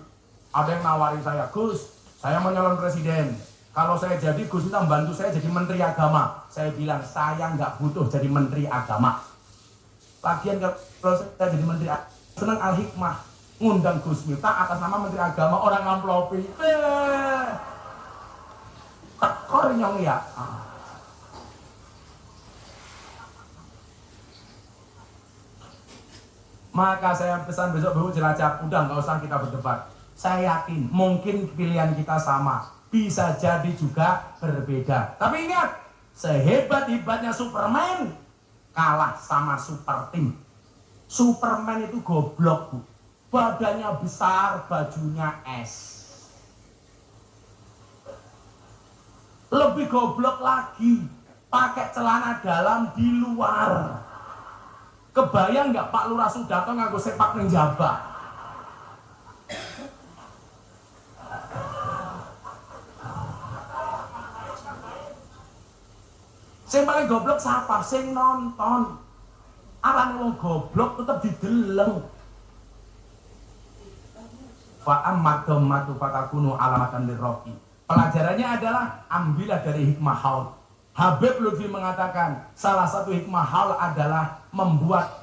Ada yang nawarin saya, Gus, saya mau nyalon presiden. Kalau saya jadi, Gus minta membantu saya jadi menteri agama. Saya bilang, saya nggak butuh jadi menteri agama. Lagian kalau saya jadi menteri agama, senang Al-Hikmah. Ngundang Gus Miftah atas nama menteri agama, orang amplopi. Tekor nyong ya. Maka saya pesan besok Bu Cilacap, udah nggak usah kita berdebat. Saya yakin mungkin pilihan kita sama, bisa jadi juga berbeda. Tapi ingat, sehebat-hebatnya Superman kalah sama super team. Superman itu goblok, Bu. Badannya besar, bajunya es. Lebih goblok lagi, pakai celana dalam di luar. Kebayang nggak Pak Lurah Sudarto nganggo sepak ning jabah? Sing paling goblok siapa? Sing nonton. Arane wong goblok tetep dideleng. Fa ammat dhammatu fatakunu alamatan lirrafi. Pelajarannya adalah ambillah dari hikmah haul. Habib Lutfi mengatakan salah satu hikmah haul adalah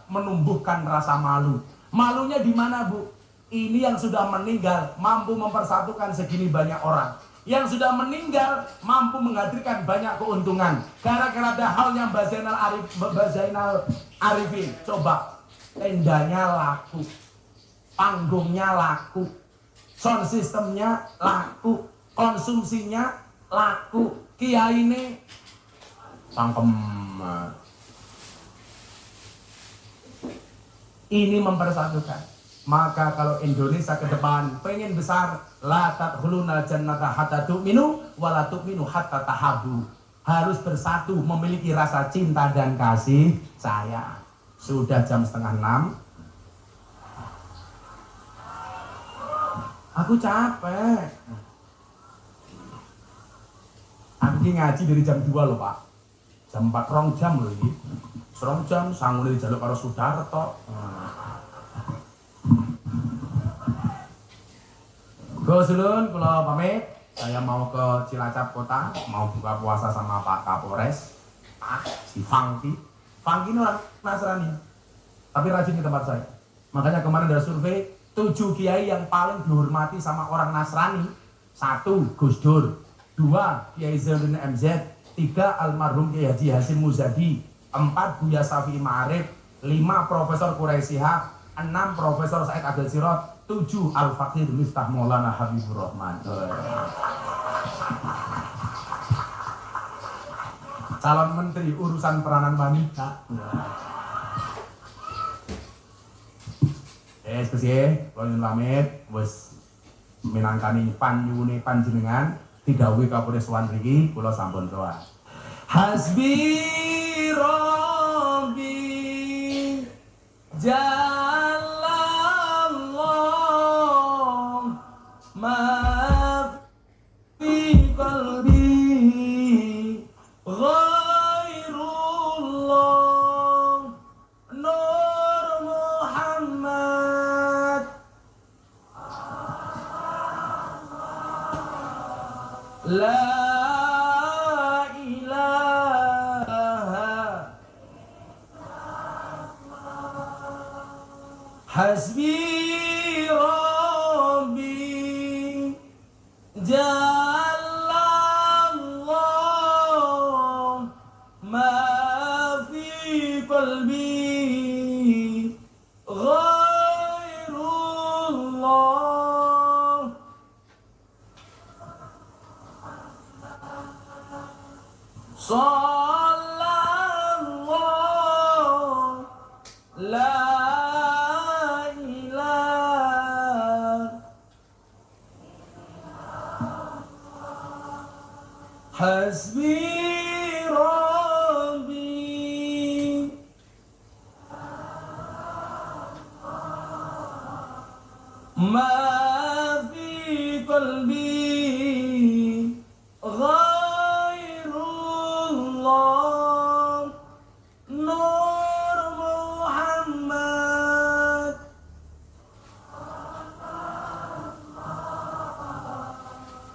menumbuhkan rasa malu. Malunya di mana, Bu? Ini yang sudah meninggal mampu mempersatukan segini banyak orang. Yang sudah meninggal mampu menghadirkan banyak keuntungan. Gara-gara ada halnya Mbak Zainal Arifin. Coba, tendanya laku, panggungnya laku, sound systemnya laku, konsumsinya laku. Kiai ini sangkem. Ini mempersatukan. Maka kalau Indonesia ke depan pengen besar, la tadkhuluna jannata hatta tu'minu wa la tu'minu hatta tahabbu. Harus bersatu, memiliki rasa cinta dan kasih sayang. Sudah jam 5:30. Aku capek. Aku ini ngaji dari jam 2 loh, Pak. Jam 4 rong jam loh ini. Serong jam sangune dijaluk karo Sudarto. Gus Ulun, kula pamit. Saya mau ke Cilacap Kota, mau buka puasa sama Pak Kapolres. Si Fangki. Fangki ini orang Nasrani, tapi rajin ke tempat saya. Makanya kemarin ada survei 7 kiai yang paling dihormati sama orang Nasrani. 1. Gus Dur. 2. Kiai Zainuddin MZ. 3. Almarhum Kiai Haji Hasyim Muzadi. 4. Buya Syafi'i Ma'arif. 5. Profesor Quraisy Shihab. 6. Profesor Said Abdul Sirot. 7. Al-Faqih Miftah Maulana Habibur Rahman. Calon menteri urusan peranan wanita. Terus ya, kalau nyun pamit, wis minangkani panyune panjenengan didhawuhi Kapolres Wan mriki kula sampun sowan. Hasbi Rabbi Jalallah ma fi qalbi ghairullah Nur Muhammad La ilaha Hasbi Rabbi Jallallah ma fi qalbi ghairullah. Sallallahu la ilaha Hasbi Rabbi ma fi qalbi ghairullah. Nur Muhammad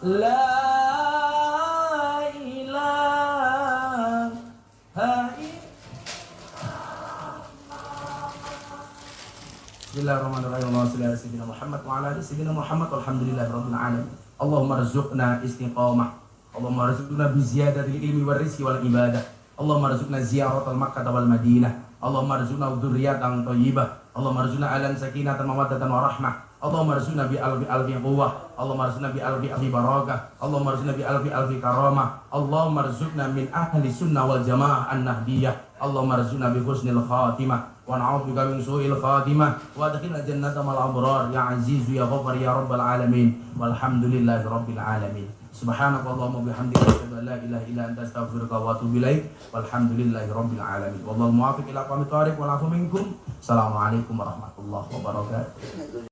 la Bismillahirrahmanirrahim. Allahumma shalli ala sayyidina Muhammad wa ala ali sayyidina Muhammad walhamdulillahirabbil alamin. Allahumma rzuqna istiqamah. Allahumma rzuqna bi ziyadatil ilmi war rizqi wal ibadah. Allahumma rzuqna ziyaratal Makkah wal Madinah. Allahumma rzuqna dzurriyyatan thayyibah. Allahumma rzuqna alan sakinatan mawaddatan wa rahmah. Allahumma rzuqna bi alfi quwwah. Allahumma rzuqna bi alfi barakah. Allahumma rzuqna bi alfi karamah. Allahumma rzuqna min ahli sunnah wal jamaah an-nahdiyah. Allahumma rzuqna bi husnil khatimah. Wa na'udzubika min su'il khatimah wa adkhilna jannata mal abrar ya aziz ya ghafar ya rabbal alamin walhamdulillahi rabbil alamin. Subhanakallahumma bihamdika asyhadu an la ilaha illa anta astaghfiruka wa atubu ilaik walhamdulillahi rabbil alamin. Wallahu muwaffiq ila aqwamit thariq wal afu minkum. Assalamualaikum warahmatullahi wabarakatuh.